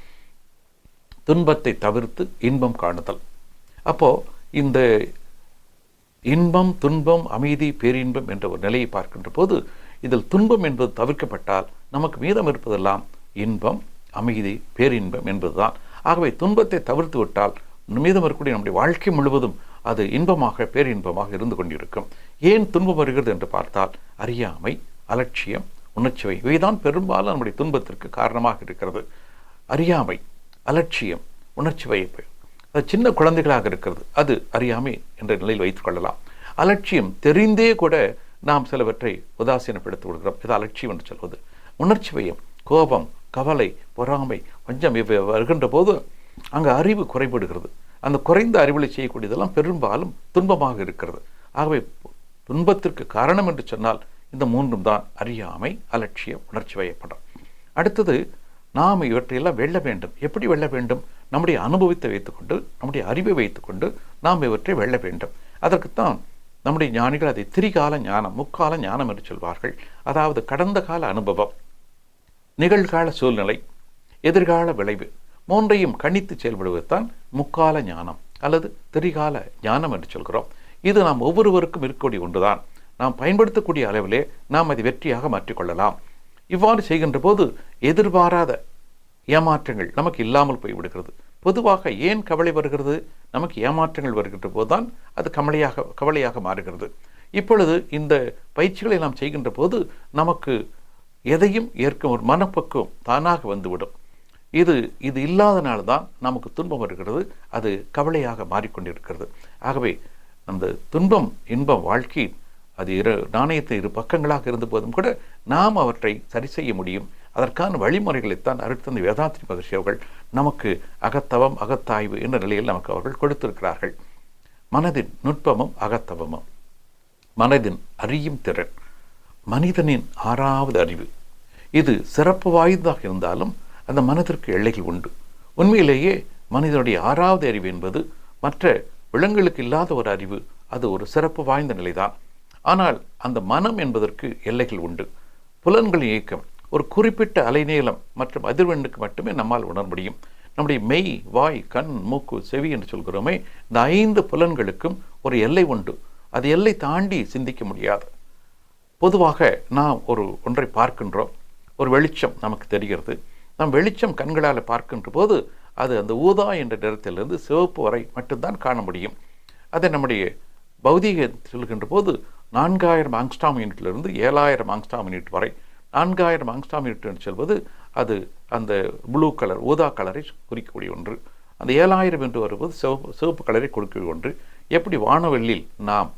துன்பத்தை தவிர்த்து இன்பம் காணுதல். அப்போ இந்த இன்பம், துன்பம், அமைதி, பேரின்பம் என்ற ஒரு நிலையை பார்க்கின்ற போது இதில் துன்பம் என்பது தவிர்க்கப்பட்டால் நமக்கு மீதம் இருப்பதெல்லாம் இன்பம், அமைதி, பேரின்பம் என்பதுதான். ஆகவே துன்பத்தை தவிர்த்து விட்டால் மீதம் இருக்கக்கூடிய நம்முடைய வாழ்க்கை முழுவதும் அது இன்பமாக பேரின்பமாக இருந்து கொண்டிருக்கும். ஏன் துன்பம் வருகிறது என்று பார்த்தால் அறியாமை, அலட்சியம், உணர்ச்சிவை, இவைதான் பெரும்பாலும் நம்முடைய துன்பத்திற்கு காரணமாக இருக்கிறது. அறியாமை, அலட்சியம், உணர்ச்சிவை, அது சின்ன குழந்தைகளாக இருக்கிறது, அது அறியாமை என்ற நிலையில் வைத்துக் கொள்ளலாம். அலட்சியம் தெரிந்தே கூட நாம் சிலவற்றை உதாசீனப்படுத்தி விடுகிறோம். இது அலட்சியம் என்று சொல்வது. உணர்ச்சி வயம், கோபம், கவலை, பொறாமை, வஞ்சம் இவை வருகின்ற போது அங்கு அறிவு குறைபடுகிறது. அந்த குறைந்த அறிவில் செய்யக்கூடியதெல்லாம் பெரும்பாலும் துன்பமாக இருக்கிறது. ஆகவே துன்பத்திற்கு காரணம் என்று சொன்னால் இந்த 3 தான்: அறியாமை, அலட்சியம், உணர்ச்சி வயப்படம். அடுத்தது நாம் இவற்றையெல்லாம் வெல்ல வேண்டும். எப்படி வெல்ல வேண்டும்? நம்முடைய அனுபவத்தை வைத்துக்கொண்டு, நம்முடைய அறிவை வைத்துக்கொண்டு நாம் இவற்றை வெல்ல வேண்டும். அதற்குத்தான் நம்முடைய ஞானிகள் அதை திரிகால ஞானம், முக்கால ஞானம் என்று சொல்வார்கள். அதாவது கடந்த கால அனுபவம், நிகழ்கால சூழ்நிலை, எதிர்கால விளைவு மூன்றையும் கணித்து செயல்படுவதுதான் முக்கால ஞானம் அல்லது திரிகால ஞானம் என்று சொல்கிறோம். இது நாம் ஒவ்வொருவருக்கும் இருக்கக்கூடிய ஒன்றுதான். நாம் பயன்படுத்தக்கூடிய அளவிலே நாம் அதை வெற்றியாக மாற்றிக்கொள்ளலாம். இவ்வாறு செய்கின்ற போது எதிர்பாராத ஏமாற்றங்கள் நமக்கு இல்லாமல் போய்விடுகிறது. பொதுவாக ஏன் கவலை வருகிறது? நமக்கு ஏமாற்றங்கள் வருகின்ற போதுதான் அது கவலையாக மாறுகிறது. இப்பொழுது இந்த பயிற்சிகளை நாம் செய்கின்ற போது நமக்கு எதையும் ஏற்கும் ஒரு மனப்பக்குவம் தானாக வந்துவிடும். இது இல்லாதனால்தான் நமக்கு துன்பம் வருகிறது, அது கவலையாக மாறிக்கொண்டிருக்கிறது. ஆகவே அந்த துன்பம் இன்பம் வாழ்க்கை அது நாணயத்தின் இரு பக்கங்களாக இருந்த போதும் கூட நாம் அவற்றை சரி செய்ய முடியும். அதற்கான வழிமுறைகளைத்தான் அருட்தந்தை வேதாத்ரி மகரிஷி அவர்கள் நமக்கு அகத்தவம் அகத்தாய்வு என்ற நிலையில் நமக்கு அவர்கள் கொடுத்திருக்கிறார்கள். மனதின் நுட்பமும் அகத்தவமும், மனதின் அறியும் திறன், மனிதனின் 6வது அறிவு. இது சிறப்பு வாய்ந்ததாக இருந்தாலும் அந்த மனதிற்கு எல்லைகள் உண்டு. உண்மையிலேயே மனிதனுடைய 6வது அறிவு என்பது மற்ற விலங்குகளுக்கு இல்லாத ஒரு அறிவு. அது ஒரு சிறப்பு வாய்ந்த நிலைதான். ஆனால் அந்த மனம் என்பதற்கு எல்லைகள் உண்டு. புலன்களின் இயக்கம் ஒரு குறிப்பிட்ட அலைநீளம் மற்றும் அதிர்வெண்ணுக்கு மட்டுமே நம்மால் உணர முடியும். நம்முடைய மெய், வாய், கண், மூக்கு, செவி என்று சொல்கிறோமே, இந்த 5 புலன்களுக்கும் ஒரு எல்லை உண்டு. அது எல்லை தாண்டி சிந்திக்க முடியாது. பொதுவாக நாம் ஒன்றை பார்க்கின்றோம், ஒரு வெளிச்சம் நமக்கு தெரிகிறது. நாம் வெளிச்சம் கண்களால் பார்க்கின்ற போது அது அந்த ஊதா என்ற நிறத்திலிருந்து சிவப்பு வரை மட்டும்தான் காண முடியும். அதை நம்முடைய பௌதிக சொல்கின்ற போது 4000 ஆங்ஸ்ட்ராம் யூனிட்டிலிருந்து 7000 ஆங்ஸ்ட்ராம் யூனிட் வரை, 4000 ஆங்ஸ்ட்ராம் யூனிட் என்று சொல்வது அது அந்த ப்ளூ கலர் ஊதா கலரை குறிக்கக்கூடிய ஒன்று. அந்த 7000 என்று வருவது சிவப்பு கலரை கொடுக்கக்கூடிய ஒன்று. எப்படி வானவெளியில் நாம்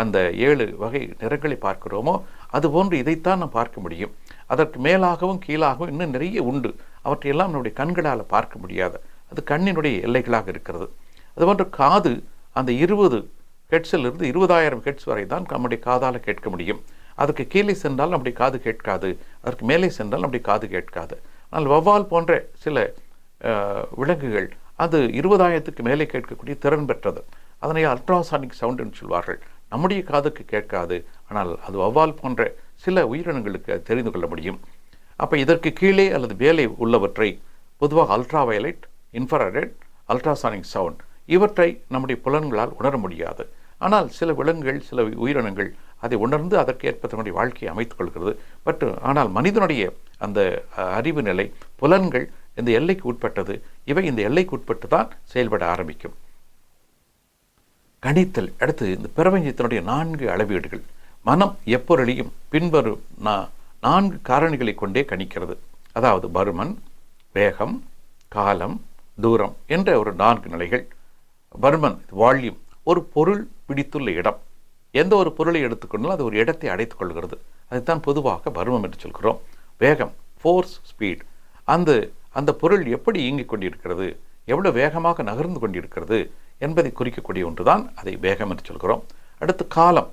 அந்த 7 வகை நிறங்களை பார்க்கிறோமோ அதுபோன்று இதைத்தான் நாம் பார்க்க முடியும். அதற்கு மேலாகவும் கீழாகவும் இன்னும் நிறைய உண்டு. அவற்றையெல்லாம் நம்முடைய கண்களால் பார்க்க முடியாது. அது கண்ணினுடைய எல்லைகளாக இருக்கிறது. அதுபோன்று காது அந்த 20 ஹெட்ஸிலிருந்து 20,000 ஹெட்ஸ் வரை தான் நம்முடைய காதால் கேட்க முடியும். அதற்கு கீழே சென்றால் நம்முடைய காது கேட்காது, அதற்கு மேலே சென்றால் நம்முடைய காது கேட்காது. ஆனால் வௌவால் போன்ற சில விலங்குகள் அது 20,000க்கு மேலே கேட்கக்கூடிய திறன் பெற்றது. அதனை அல்ட்ராசானிக் சவுண்ட் என்று சொல்வார்கள். நம்முடைய காதுக்கு கேட்காது, ஆனால் அது வௌவால் போன்ற சில உயிரினங்களுக்கு அது தெரிந்து கொள்ள முடியும். அப்போ இதற்கு கீழே அல்லது மேலே உள்ளவற்றை பொதுவாக அல்ட்ராவயலட், இன்ஃப்ராரெட், அல்ட்ராசானிக் சவுண்ட் இவற்றை நம்முடைய புலன்களால் உணர முடியாது. ஆனால் சில விலங்குகள், சில உயிரினங்கள் அதை உணர்ந்து அதற்கேற்ப தன்னுடைய வாழ்க்கையை அமைத்துக் கொள்கிறது. ஆனால் மனிதனுடைய அந்த அறிவு நிலை, புலன்கள் இந்த எல்லைக்கு உட்பட்டது. இவை இந்த எல்லைக்கு உட்பட்டு தான் செயல்பட ஆரம்பிக்கும். கணித்தல். அடுத்து இந்த பிரபஞ்சத்தினுடைய 4 அளவீடுகள். மனம் எப்பொருளையும் பின்வரும் 4 காரணிகளை கொண்டே கணிக்கிறது. அதாவது பருமன், வேகம், காலம், தூரம் என்ற ஒரு 4 நிலைகள். பருமன் வால்யூம், ஒரு பொருள் பிடித்துள்ள இடம். எந்த ஒரு பொருளை எடுத்துக்கொண்டாலும் அது ஒரு இடத்தை அடைத்துக் கொள்கிறது. அதைத்தான் பொதுவாக பருமம் என்று சொல்கிறோம். வேகம், ஃபோர்ஸ், ஸ்பீட், அந்த பொருள் எப்படி இயங்கிக் கொண்டிருக்கிறது, எவ்வளவு வேகமாக நகர்ந்து கொண்டிருக்கிறது என்பதை குறிக்கக்கூடிய ஒன்றுதான் அதை வேகம் என்று சொல்கிறோம். அடுத்து காலம்,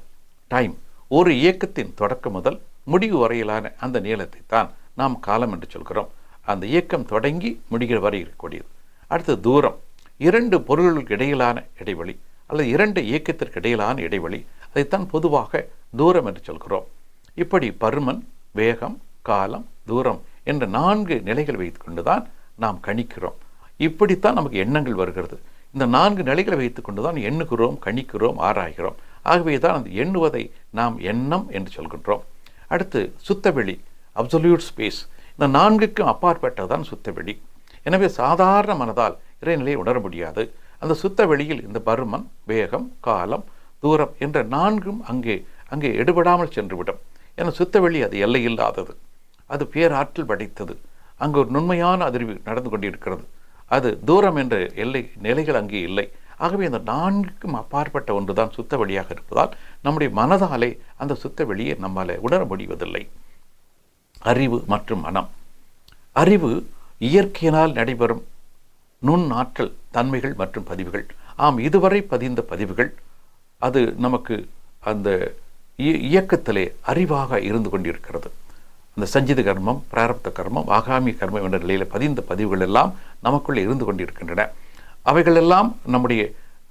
டைம், ஒரு இயக்கத்தின் தொடக்கம் முதல் முடிவு வரையிலான அந்த நீளத்தை தான் நாம் காலம் என்று சொல்கிறோம். அந்த இயக்கம் தொடங்கி முடிகிற வரை இருக்கக்கூடியது. அடுத்து தூரம், 2 பொருள்களுக்கு இடையிலான இடைவெளி அல்லது 2 இயக்கத்திற்கு இடையிலான இடைவெளி, அதைத்தான் பொதுவாக தூரம் என்று சொல்கிறோம். இப்படி பருமன், வேகம், காலம், தூரம் என்ற 4 நிலைகள் வைத்து கொண்டுதான் நாம் கணிக்கிறோம். இப்படித்தான் நமக்கு எண்ணங்கள் வருகிறது. இந்த 4 நிலைகளை வைத்து கொண்டுதான் எண்ணுகிறோம், கணிக்கிறோம், ஆராய்கிறோம். ஆகவே தான் அந்த எண்ணுவதை நாம் எண்ணம் என்று சொல்கின்றோம். அடுத்து சுத்தவெளி, அப்சல்யூட் ஸ்பேஸ். இந்த 4க்கும் அப்பாற்பட்டதான் சுத்தவெளி. எனவே சாதாரண மனதால் இறைநிலையை உணர முடியாது. அந்த சுத்த வெளியில் இந்த பருமன், வேகம், காலம், தூரம் என்ற 4ம் அங்கே எடுபடாமல் சென்றுவிடும். ஏன்னா சுத்தவெளி அது எல்லையில்லாதது, அது பேராற்றல் படைத்தது. அங்கு ஒரு நுண்மையான அதிர்வு நடந்து கொண்டிருக்கிறது. அது தூரம் என்ற நிலைகள் அங்கே இல்லை. ஆகவே அந்த 4க்கும் அப்பாற்பட்ட ஒன்றுதான் சுத்த வெளியாக இருப்பதால் நம்முடைய மனதாலே அந்த சுத்த வெளியை நம்மால் உணர முடிவதில்லை. அறிவு மற்றும் மனம். அறிவு இயற்கையினால் நடைபெறும் நுண்ணாற்றல் தன்மைகள் மற்றும் பதிவுகள். இதுவரை பதிந்த பதிவுகள் அது நமக்கு அந்த இயக்கத்திலே அறிவாக இருந்து கொண்டிருக்கிறது. இந்த சஞ்சித கர்மம், பிராரப்த கர்மம், ஆகாமி கர்மம் என்ற நிலையில் பதிந்த பதிவுகள் எல்லாம் நமக்குள்ளே இருந்து கொண்டிருக்கின்றன. அவைகளெல்லாம் நம்முடைய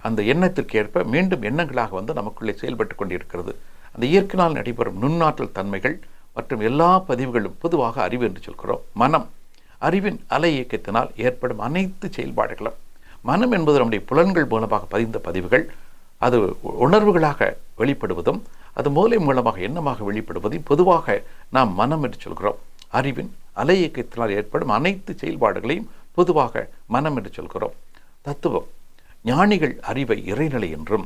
அந்த எண்ணத்திற்கு ஏற்ப மீண்டும் எண்ணங்களாக வந்து நமக்குள்ளே செயல்பட்டு கொண்டிருக்கிறது. அந்த இயற்கையினால் நடைபெறும் நுண்ணாற்றல் தன்மைகள் மற்றும் எல்லா பதிவுகளும் பொதுவாக அறிவு என்று சொல்கிறோம். மனம், அறிவின் அலை இயக்கத்தினால் ஏற்படும் அனைத்து செயல்பாடுகளும். மனம் என்பது நம்முடைய புலன்கள் மூலமாக பதிந்த பதிவுகள். அது உணர்வுகளாக வெளிப்படுவதும் அது மூளை மூலமாக எண்ணமாக வெளிப்படுவதையும் பொதுவாக நாம் மனம் என்று சொல்கிறோம். அறிவின் அலை இயக்கத்தினால் ஏற்படும் அனைத்து செயல்பாடுகளையும் பொதுவாக மனம் என்று சொல்கிறோம். தத்துவம், ஞானிகள் அறிவை இறைநிலை என்றும்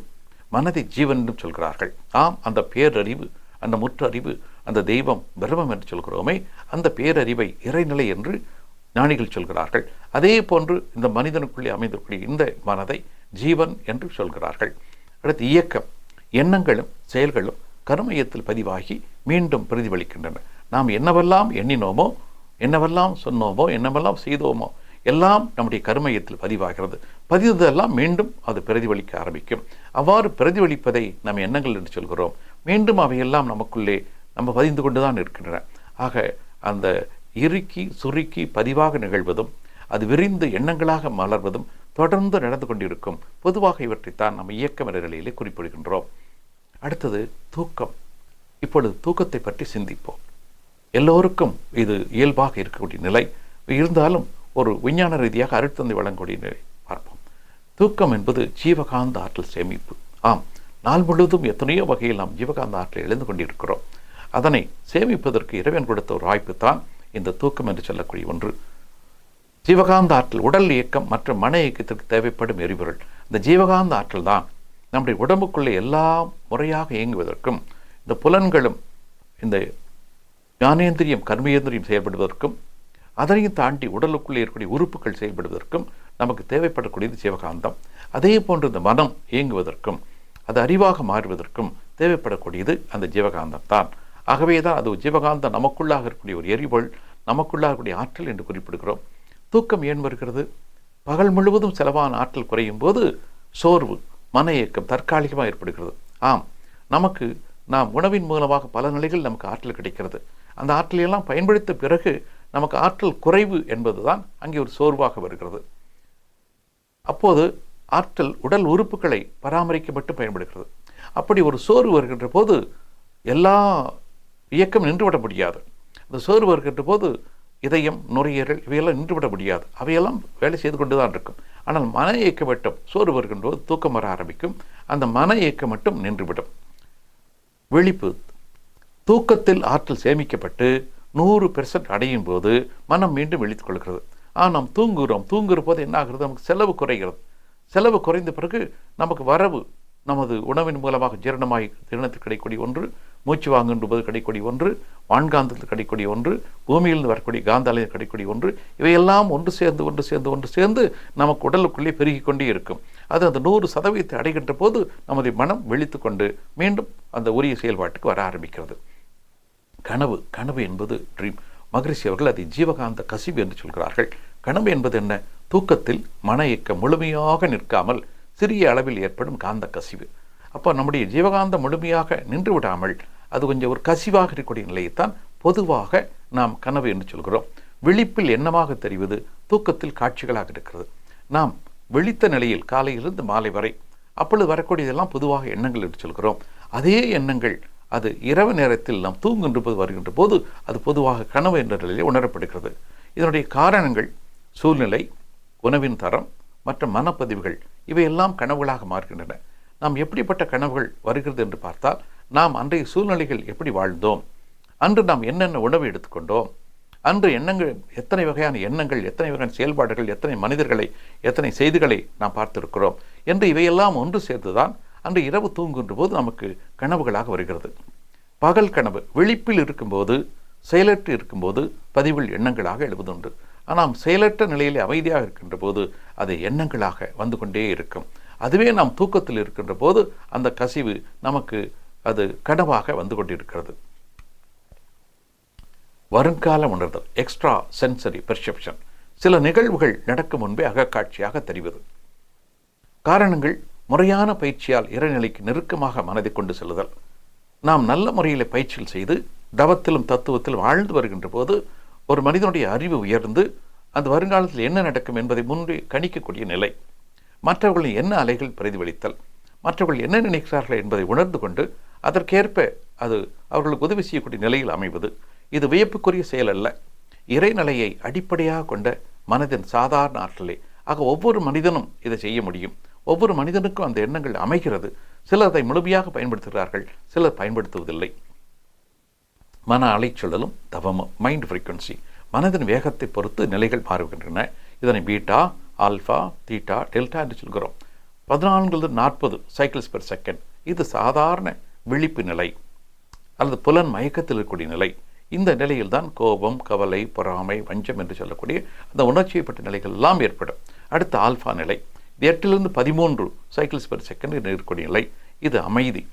மனதை ஜீவன் என்றும் சொல்கிறார்கள். ஆம், அந்த பேரறிவு, அந்த முற்றறிவு, அந்த தெய்வம், பிரம்மம் என்று சொல்கிறோமே, அந்த பேரறிவை இறைநிலை என்று ஞானிகள் சொல்கிறார்கள். அதே போன்று இந்த மனிதனுக்குள்ளே அமைந்திருக்கூடிய இந்த மனதை ஜீவன் என்று சொல்கிறார்கள். அடுத்து இயக்கம், எண்ணங்களும் செயல்களும் கர்மயத்தில் பதிவாகி மீண்டும் பிரதிபலிக்கின்றன. நாம் என்னவெல்லாம் எண்ணினோமோ, என்னவெல்லாம் சொன்னோமோ, என்னவெல்லாம் செய்தோமோ எல்லாம் நம்முடைய கர்மயத்தில் பதிவாகிறது. பதிவதெல்லாம் மீண்டும் அது பிரதிபலிக்க ஆரம்பிக்கும். அவ்வாறு பிரதிபலிப்பதை நம் எண்ணங்கள் என்று சொல்கிறோம். மீண்டும் அவையெல்லாம் நமக்குள்ளே நம்ம பதிந்து கொண்டுதான் இருக்கின்றன. ஆக அந்த இறுக்கி சுருக்கி பதிவாக நிகழ்வதும் அது விரிந்து எண்ணங்களாக மலர்வதும் தொடர்ந்து நடந்து கொண்டிருக்கும். பொதுவாக இவற்றைத்தான் நம்ம இயக்கம் என்ற நிலையிலே குறிப்பிடுகின்றோம். அடுத்தது தூக்கம். இப்பொழுது தூக்கத்தை பற்றி சிந்திப்போம். எல்லோருக்கும் இது இயல்பாக இருக்கக்கூடிய நிலை இருந்தாலும் ஒரு விஞ்ஞான ரீதியாக அருட்தந்தை வழங்கக்கூடிய நிலை பார்ப்போம். தூக்கம் என்பது ஜீவகாந்த ஆற்றல் சேமிப்பு. ஆம், நாள் முழுவதும் எத்தனையோ வகையில் நாம் ஜீவகாந்த ஆற்றலை இழந்து கொண்டிருக்கிறோம். அதனை சேமிப்பதற்கு இறைவன் கொடுத்த ஒரு வாய்ப்பு தான் இந்த தூக்கம் என்று சொல்லக்கூடிய ஒன்று. ஜீவகாந்த ஆற்றல் உடல் இயக்கம் மற்றும் மன இயக்கத்திற்கு தேவைப்படும் எரிபொருள். இந்த ஜீவகாந்த ஆற்றல் தான் நம்முடைய உடம்புக்குள்ளே எல்லாம் முறையாக இயங்குவதற்கும், இந்த புலன்களும் இந்த ஞானேந்திரியம் கர்மேந்திரியம் செயல்படுவதற்கும், அதனையும் தாண்டி உடலுக்குள்ளே இருக்கக்கூடிய உறுப்புகள் செயல்படுவதற்கும் நமக்கு தேவைப்படக்கூடியது ஜீவகாந்தம். அதே போன்று இந்த மனம் இயங்குவதற்கும் அது அறிவாக மாறுவதற்கும் தேவைப்படக்கூடியது அந்த ஜீவகாந்தம் தான். ஆகவே தான் அது ஜீவகாந்தம் நமக்குள்ளாக இருக்கக்கூடிய ஒரு எரிபொருள், நமக்குள்ளாக இருக்கக்கூடிய ஆற்றல் என்று குறிப்பிடுகிறோம். தூக்கம் ஏன் வருகிறது? பகல் முழுவதும் செலவான ஆற்றல் குறையும் போது சோர்வு, மன இயக்கம் தற்காலிகமாக ஏற்படுகிறது. ஆம், நமக்கு நாம் உணவின் மூலமாக பல நிலைகள் நமக்கு ஆற்றல் கிடைக்கிறது. அந்த ஆற்றலையெல்லாம் பயன்படுத்த பிறகு நமக்கு ஆற்றல் குறைவு என்பதுதான் அங்கே ஒரு சோர்வாக வருகிறது. அப்போது ஆற்றல் உடல் உறுப்புகளை பராமரிக்க மட்டும் பயன்படுகிறது. அப்படி ஒரு சோர்வு வருகின்ற போது எல்லா இயக்கம் நின்றுவிட முடியாது. அந்த சோர்வு வருகின்ற போது இதயம், நுரையீரல் இவையெல்லாம் நின்றுவிட முடியாது. அவையெல்லாம் வேலை செய்து கொண்டு தான் இருக்கும். ஆனால் மன இயக்கம் மட்டும் சோர்வு வருகின்ற போது தூக்கம் வர ஆரம்பிக்கும். அந்த மன இயக்கம் மட்டும் நின்றுவிடும். விழிப்பு, தூக்கத்தில் ஆற்றல் சேமிக்கப்பட்டு 100% அடையும் போது மனம் மீண்டும் விழித்துக் கொள்கிறது. நாம் தூங்குகிறோம். தூங்குகிற போது என்ன ஆகிறது? நமக்கு செலவு குறைகிறது. செலவு குறைந்த பிறகு நமக்கு வரவு, நமது உணவின் மூலமாக ஜீரணமாகி ஜீரணத்தில் கிடைக்கக்கூடிய ஒன்று, மூச்சு வாங்குகின்ற போது கிடைக்கக்கூடிய ஒன்று, வான்காந்தத்தில் கிடைக்கக்கூடிய ஒன்று, பூமியிலிருந்து வரக்கூடிய காந்தாலயம் கிடைக்கக்கூடிய ஒன்று, இவையெல்லாம் ஒன்று சேர்ந்து நமக்கு உடலுக்குள்ளே பெருகி கொண்டே இருக்கும். அது அந்த 100% அடைகின்ற போது நமது மனம் விழித்து கொண்டு மீண்டும் அந்த உரிய செயல்பாட்டுக்கு வர ஆரம்பிக்கிறது. கனவு, கனவு என்பது ட்ரீம். மகரிஷி அவர்கள் அதை ஜீவகாந்த கசிவு என்று சொல்கிறார்கள். கனவு என்பது என்ன? தூக்கத்தில் மன இயக்கம் முழுமையாக நிற்காமல் சிறிய அளவில் ஏற்படும் காந்த கசிவு. அப்போ நம்முடைய ஜீவகாந்தம் முழுமையாக நின்று விடாமல் அது கொஞ்சம் ஒரு கசிவாக இருக்கக்கூடிய நிலையைத்தான் பொதுவாக நாம் கனவு என்று சொல்கிறோம். விழிப்பில் எண்ணமாக தெரிவது தூக்கத்தில் காட்சிகளாக இருக்கிறது. நாம் விழித்த நிலையில் காலையிலிருந்து மாலை வரை அப்பொழுது வரக்கூடியதெல்லாம் பொதுவாக எண்ணங்கள் என்று சொல்கிறோம். அதே எண்ணங்கள் அது இரவு நேரத்தில் நாம் தூங்குகின்ற போது வருகின்ற போது அது பொதுவாக கனவு என்ற நிலையில் உணரப்படுகிறது. இதனுடைய காரணங்கள் சூழ்நிலை, உணவின் தரம் மற்றும் மனப்பதிவுகள் இவையெல்லாம் கனவுகளாக மாறுகின்றன. நாம் எப்படிப்பட்ட கனவுகள் வருகிறது என்று பார்த்தால், நாம் அன்றைய சூழ்நிலைகள் எப்படி வாழ்ந்தோம், அன்று நாம் என்னென்ன உணவு எடுத்துக்கொண்டோம், அன்று எண்ணங்கள், எத்தனை வகையான எண்ணங்கள், எத்தனை வகையான செயல்பாடுகள், எத்தனை மனிதர்களை, எத்தனை செய்திகளை நாம் பார்த்திருக்கிறோம் என்று இவையெல்லாம் ஒன்று சேர்ந்துதான் அன்று இரவு தூங்குகின்ற போது நமக்கு கனவுகளாக வருகிறது. பகல் கனவு விழிப்பில் இருக்கும்போது, செயலற்று இருக்கும்போது பதிவில் எண்ணங்களாக எழுவதுண்டு. ஆனால் செயலற்ற நிலையில் அமைதியாக இருக்கின்ற போது அது எண்ணங்களாக வந்து கொண்டே இருக்கும். அதுவே நாம் தூக்கத்தில் இருக்கின்ற போது அந்த கசிவு நமக்கு அது கனவாக வந்து கொண்டிருக்கிறது. வருங்கால உணர்தல், எக்ஸ்ட்ரா சென்சரி பெர்செப்ஷன். சில நிகழ்வுகள் நடக்கும் முன்பே அகக்காட்சியாக தெரிவது. காரணங்கள் முறையான பயிற்சியால் இறைநிலைக்கு நெருக்கமாக மனதை கொண்டு செல்லுதல். நாம் நல்ல முறையில் பயிற்சியில் செய்து தவத்திலும் தத்துவத்திலும் ஆழ்ந்து வருகின்ற போது ஒரு மனிதனுடைய அறிவு உயர்ந்து அந்த வருங்காலத்தில் என்ன நடக்கும் என்பதை முன்பே கணிக்கக்கூடிய நிலை, மற்றவர்களின் என்ன அலைகள் பிரதிபலித்தல், மற்றவர்கள் என்ன நினைக்கிறார்கள் என்பதை உணர்ந்து கொண்டு அதற்கேற்ப அது அவர்களுக்கு உதவி செய்யக்கூடிய நிலையில் அமைவது, இது வியப்புக்குரிய செயல் அல்ல. இறைநிலையை அடிப்படையாக கொண்ட மனதின் சாதாரண ஆற்றலே. ஆக ஒவ்வொரு மனிதனும் இதை செய்ய முடியும். ஒவ்வொரு மனிதனுக்கும் அந்த எண்ணங்கள் அமைகிறது. சிலர் அதை முழுமையாக பயன்படுத்துகிறார்கள், சிலர் பயன்படுத்துவதில்லை. மன அலைச்சொல்லலும் தவமும், மைண்ட் ஃப்ரீக்வன்சி, மனதின் வேகத்தை பொறுத்து நிலைகள் மாறுகின்றன. இதனை பீட்டா, ஆல்ஃபா, தீட்டா, டெல்டா என்று சொல்கிறோம். 14-40 சைக்கிள்ஸ் பெர் செகண்ட். இது சாதாரண விழிப்பு நிலை அல்லது புலன் மயக்கத்தில் இருக்கக்கூடிய நிலை. இந்த நிலையில் தான் கோபம், கவலை, பொறாமை, வஞ்சம் என்று சொல்லக்கூடிய அந்த உணர்ச்சியப்பட்ட நிலைகள் எல்லாம் ஏற்படும். அடுத்த ஆல்ஃபா நிலை, இது 8-13 சைக்கிள்ஸ் பெர் செகண்ட் இருக்கக்கூடிய நிலை. இது அமைதி,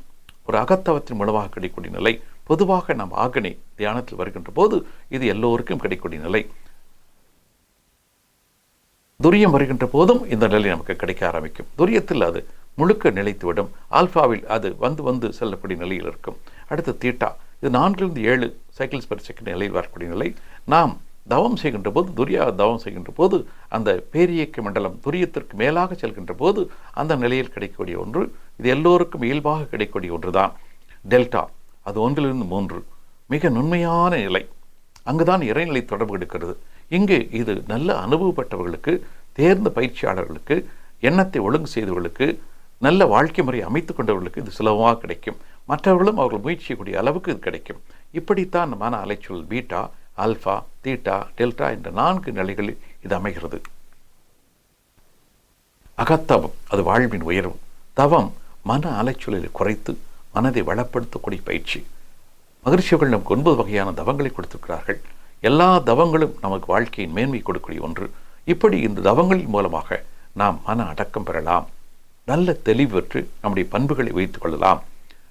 ஒரு அகத்தவத்தின் மூலமாக கிடைக்கக்கூடிய நிலை. பொதுவாக நாம் ஆகனி தியானத்தில் வருகின்ற போது இது எல்லோருக்கும் கிடைக்கக்கூடிய நிலை. துரியம் வருகின்ற போதும் இந்த நிலை நமக்கு கிடைக்க ஆரம்பிக்கும். துரியத்தில் அது முழுக்க நிலைத்துவிடும். ஆல்ஃபாவில் அது வந்து செல்லக்கூடிய நிலையில் இருக்கும். அடுத்து தீட்டா, இது 4-7 சைக்கிள்ஸ் பெர் செகண்ட் நிலையில் வரக்கூடிய நிலை. நாம் தவம் செய்கின்ற போது, தவம் செய்கின்ற போது அந்த பேரியக்க மண்டலம் துரியத்திற்கு மேலாக செல்கின்ற போது அந்த நிலையில் கிடைக்கக்கூடிய ஒன்று. இது எல்லோருக்கும் இயல்பாக கிடைக்கக்கூடிய ஒன்று தான். டெல்டா, அது 1-3 மிக நுண்மையான நிலை. அங்குதான் இறைநிலை தொடர்பு எடுக்கிறது. இங்கு இது நல்ல அனுபவப்பட்டவர்களுக்கு, தேர்ந்த பயிற்சியாளர்களுக்கு, எண்ணத்தை ஒழுங்கு செய்தவர்களுக்கு, நல்ல வாழ்க்கை முறை அமைத்து கொண்டவர்களுக்கு இது சுலபமாக கிடைக்கும். மற்றவர்களும் அவர்கள் முயற்சி செய்யக்கூடிய அளவுக்கு இது கிடைக்கும். இப்படித்தான் மன அலைச்சொல் பீட்டா, ஆல்ஃபா, தீட்டா, டெல்டா என்ற 4 நிலைகளில் இது அமைகிறது. அகத்தவம், அது வாழ்வின் உயர்வு. தவம் மன அலைச்சொலில் குறைத்து மனதை வளப்படுத்தக்கூடிய பயிற்சி. மகிழ்ச்சியர்கள் நமக்கு 9 வகையான தவங்களை கொடுத்திருக்கிறார்கள். எல்லா தவங்களும் நமக்கு வாழ்க்கையின் மேன்மை கொடுக்கக்கூடிய ஒன்று. இப்படி இந்த தவங்களின் மூலமாக நாம் மன அடக்கம் பெறலாம். நல்ல தெளிவு பெற்று நம்முடைய பண்புகளை வைத்துக் கொள்ளலாம்.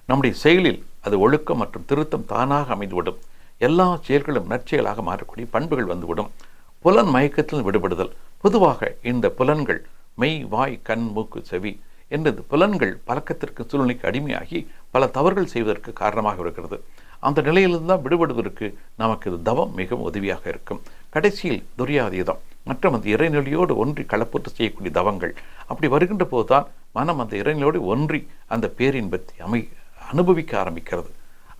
நம்முடைய செயலில் அது ஒழுக்கம் மற்றும் திருத்தம் தானாக அமைந்துவிடும். எல்லா செயல்களும் நற்செயலாக மாறக்கூடிய பண்புகள் வந்துவிடும். புலன் மயக்கத்தில் விடுபடுதல். பொதுவாக இந்த புலன்கள் மெய், வாய், கண், மூக்கு, செவி என்ற புலன்கள் பழக்கத்திற்கு சூழ்நிலைக்கு அடிமையாகி பல தவறுகள் செய்வதற்கு காரணமாக இருக்கிறது. அந்த நிலையிலிருந்து தான் விடுபடுவதற்கு நமக்கு இது தவம் மிகவும் உதவியாக இருக்கும். கடைசியில் துரியாதீதம் மற்றும் அந்த இறைநிலையோடு ஒன்றி கலப்புற்று செய்யக்கூடிய தவங்கள். அப்படி வருகின்ற போதுதான் மனம் அந்த இறைநிலையோடு ஒன்றி அந்த பேரின்பத்தை அனுபவிக்க ஆரம்பிக்கிறது.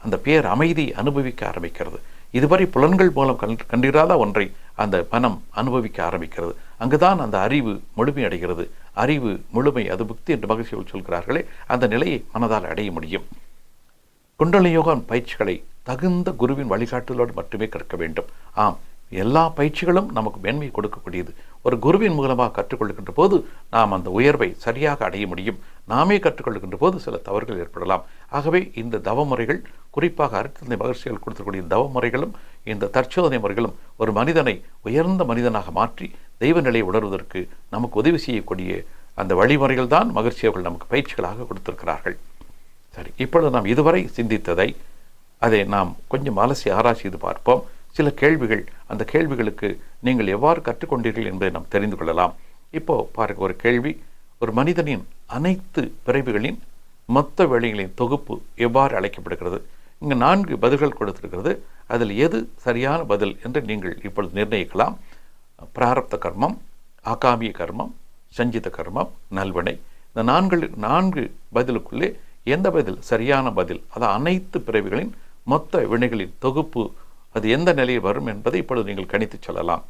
அந்த பேர் அமைதியை அனுபவிக்க ஆரம்பிக்கிறது. இதுவரை புலன்கள் மூலம் கண்டிராத ஒன்றை அந்த மனம் அனுபவிக்க ஆரம்பிக்கிறது. அங்குதான் அந்த அறிவு முழுமையடைகிறது. அறிவு முழுமை, அது புக்தி என்று மகிழ்ச்சிகள் சொல்கிறார்களே, அந்த நிலையை மனதால் அடைய முடியும். குண்டலினி யோகா பயிற்சிகளை தகுந்த குருவின் வழிகாட்டுதலோடு மட்டுமே கற்க வேண்டும். ஆம், எல்லா பயிற்சிகளும் நமக்கு மேன்மை கொடுக்கக்கூடியது. ஒரு குருவின் மூலமாக கற்றுக்கொள்கின்ற போது நாம் அந்த உயர்வை சரியாக அடைய முடியும். நாமே கற்றுக்கொள்கின்ற போது சில தவறுகள் ஏற்படலாம். ஆகவே இந்த தவ முறைகள், குறிப்பாக அருட்தந்தை மகிழ்ச்சிகள் கொடுக்கக்கூடிய தவ முறைகளும் இந்த தற்சோதனை முறைகளும் ஒரு மனிதனை உயர்ந்த மனிதனாக மாற்றி தெய்வ நிலையை உணர்வதற்கு நமக்கு உதவி செய்யக்கூடிய அந்த வழிமுறைகள் தான் மகிழ்ச்சி அவர்கள் நமக்கு பயிற்சிகளாக கொடுத்திருக்கிறார்கள். சரி, இப்பொழுது நாம் இதுவரை சிந்தித்ததை அதை நாம் கொஞ்சம் அலசி ஆராய்ச்சி செய்து பார்ப்போம். சில கேள்விகள், அந்த கேள்விகளுக்கு நீங்கள் எவ்வாறு கற்றுக்கொண்டீர்கள் என்பதை நாம் தெரிந்து கொள்ளலாம். இப்போ பாருங்க, ஒரு கேள்வி: ஒரு மனிதனின் அனைத்து பிறவிகளின் மொத்த வேலைகளின் தொகுப்பு எவ்வாறு அழைக்கப்படுகிறது? இங்கு 4 பதில்கள் கொடுத்திருக்கிறது. அதில் எது சரியான பதில் என்று நீங்கள் இப்பொழுது நிர்ணயிக்கலாம். பிராரப்த கர்மம், ஆகாமிய கர்மம், சஞ்சித கர்மம், நல்வினை. இந்த 4 பதிலுக்குள்ளே எந்த பதில் சரியான பதில், அதாவது அனைத்து பிறவிகளின் மொத்த வினைகளின் தொகுப்பு, அது எந்த நிலையில் வரும் என்பதை இப்பொழுது நீங்கள் கணித்து சொல்லலாம்.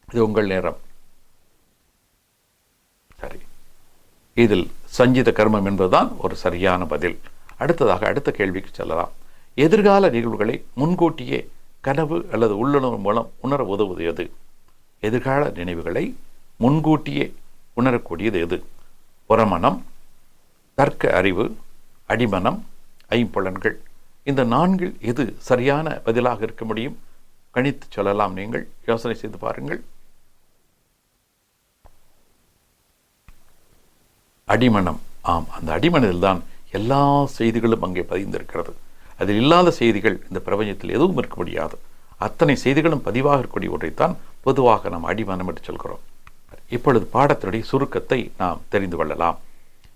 இது உங்கள் நேரம். சரி, இதில் சஞ்சித கர்மம் என்பதுதான் ஒரு சரியான பதில். அடுத்ததாக அடுத்த கேள்விக்கு செல்லலாம். எதிர்கால நிகழ்வுகளை முன்கூட்டியே கனவு அல்லது உள்ளுணர்வு மூலம் உணர உதவுவது எது? எதிர்கால நினைவுகளை முன்கூட்டியே உணரக்கூடியது எது? புறமனம், தர்க்க அறிவு, அடிமனம், ஐம்புலன்கள். இந்த 4 எது சரியான பதிலாக இருக்க முடியும்? கணித்து சொல்லலாம். நீங்கள் யோசனை செய்து பாருங்கள். அடிமனம். ஆம், அந்த அடிமனத்தில் தான் எல்லா செய்திகளும் அங்கே பதிந்திருக்கிறது. அதில் இல்லாத செய்திகள் இந்த பிரபஞ்சத்தில் எதுவும் இருக்க முடியாது. அத்தனை செய்திகளும் பதிவாக இருக்கக்கூடிய ஒன்றைத்தான் பொதுவாக நாம் அடிமனம் என்று சொல்கிறோம். இப்பொழுது பாடத்தினுடைய சுருக்கத்தை நாம் தெரிந்து கொள்ளலாம்.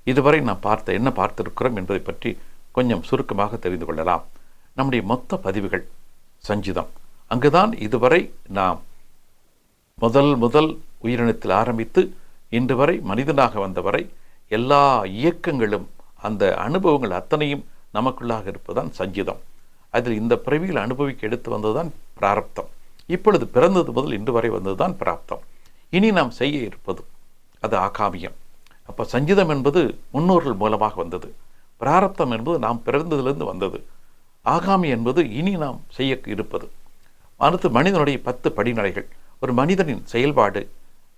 இதுவரை நாம் என்ன பார்த்திருக்கிறோம் என்பதை பற்றி கொஞ்சம் சுருக்கமாக தெரிந்து கொள்ளலாம். நம்முடைய மொத்த பதிவுகள் சஞ்சிதம். அங்குதான் இதுவரை நாம் முதல் உயிரினத்தில் ஆரம்பித்து இன்று வரை மனிதனாக வந்தவரை எல்லா இயக்கங்களும் அந்த அனுபவங்கள் அத்தனையும் நமக்குள்ளாக இருப்பதுதான் சஞ்சிதம். அதில் இந்த பிறவியில் அனுபவிக்க எடுத்து வந்ததுதான் பிராரப்தம். இப்பொழுது பிறந்தது முதல் இன்று வரை வந்ததுதான் பிராப்தம். இனி நாம் செய்ய இருப்பது அது ஆகாமியம். அப்போ சஞ்சிதம் என்பது முன்னோர்கள் மூலமாக வந்தது. பிராரப்தம் என்பது நாம் பிறந்ததிலிருந்து வந்தது. ஆகாமி என்பது இனி நாம் செய்ய இருப்பது. அடுத்து மனிதனுடைய 10 படிநிலைகள். ஒரு மனிதனின் செயல்பாடு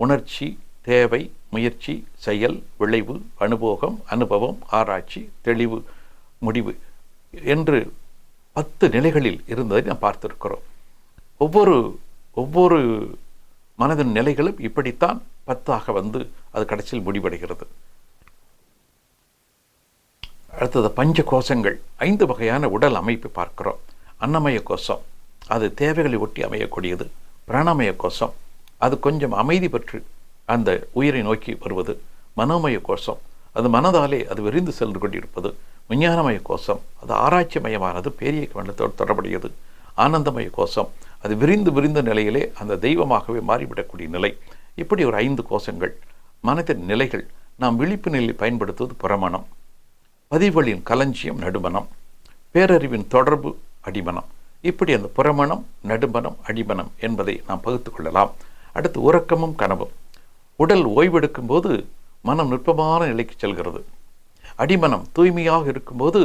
உணர்ச்சி, தேவை, முயற்சி, செயல், விளைவு, அனுபவம், ஆராய்ச்சி, தெளிவு, முடிவு என்று 10 நிலைகளில் இருந்ததை நாம் பார்த்திருக்கிறோம். ஒவ்வொரு மனதின் நிலைகளும் இப்படித்தான் 10ஆக வந்து அது கடைசியில் முடிவடைகிறது. அடுத்தது பஞ்ச கோஷங்கள். 5 வகையான உடல் அமைப்பு பார்க்கிறோம். அன்னமய கோஷம் அது தேவைகளை ஒட்டி அமையக்கூடியது. பிராணமய கோஷம் அது கொஞ்சம் அமைதி பெற்று அந்த உயிரை நோக்கி வருவது. மனோமய கோஷம் அது மனதாலே அது விரிந்து சென்று கொண்டிருப்பது. விஞ்ஞானமய கோஷம் அது ஆராய்ச்சி மயமானது, பேரிய மண்டலத்தோடு தொடர்புடையது. ஆனந்தமய கோஷம் அது விரிந்த நிலையிலே அந்த தெய்வமாகவே மாறிவிடக்கூடிய நிலை. இப்படி ஒரு 5 கோஷங்கள். மனதின் நிலைகள். நாம் விழிப்பு நிலை பயன்படுத்துவது புறமனம், பதிவுகளின் களஞ்சியம் நடுமனம், பேரறிவின் தொடர்பு அடிமனம். இப்படி அந்த புறமனம், நடுமனம், அடிமனம் என்பதை நாம் பகுத்து கொள்ளலாம். அடுத்து உறக்கமும் கனவும். உடல் ஓய்வெடுக்கும் போது மனம் நுட்பமான நிலைக்கு செல்கிறது. அடிமனம் தூய்மையாக இருக்கும்போது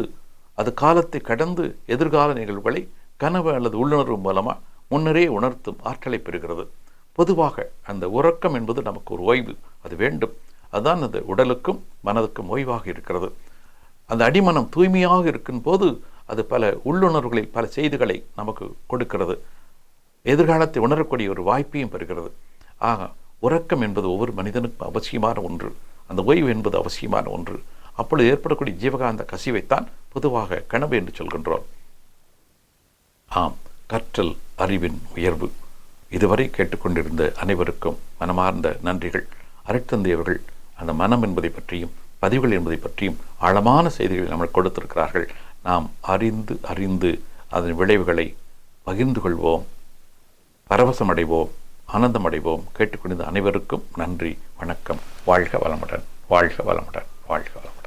அது காலத்தை கடந்து எதிர்கால நிகழ்வுகளை கனவு அல்லது உள்ளுணர்வு மூலமாக முன்னரே உணர்த்தும் ஆற்றலை பெறுகிறது. பொதுவாக அந்த உறக்கம் என்பது நமக்கு ஒரு ஓய்வு, அது வேண்டும். அதுதான் அந்த உடலுக்கும் மனதுக்கும் ஓய்வாக இருக்கிறது. அந்த அடிமனம் தூய்மையாக இருக்கும் போது அது பல உள்ளுணர்வுகளில் பல செய்திகளை நமக்கு கொடுக்கிறது. எதிர்காலத்தை உணரக்கூடிய ஒரு வாய்ப்பையும் பெறுகிறது. ஆக உறக்கம் என்பது ஒவ்வொரு மனிதனுக்கும் அவசியமான ஒன்று. அந்த ஓய்வு என்பது அவசியமான ஒன்று. அப்பொழுது ஏற்படக்கூடிய ஜீவகாந்த கசிவைத்தான் பொதுவாக கனவு என்று சொல்கின்றோம். ஆம், கற்றல் அறிவின் உயர்வு. இதுவரை கேட்டுக்கொண்டிருந்த அனைவருக்கும் மனமார்ந்த நன்றிகள். அருட்தந்தை அவர்கள் அந்த மனம் என்பதை பற்றியும் பதிவுகள் என்பதை பற்றியும் ஆழமான செய்திகளை நம்மளுக்கு கொடுத்திருக்கிறார்கள். நாம் அறிந்து அதன் விளைவுகளை பகிர்ந்து கொள்வோம், பரவசமடைவோம், ஆனந்தமடைவோம். கேட்டுக்கொண்டிருந்த அனைவருக்கும் நன்றி, வணக்கம். வாழ்க வளமுடன், வாழ்க வளமுடன், வாழ்க வளமுடன்.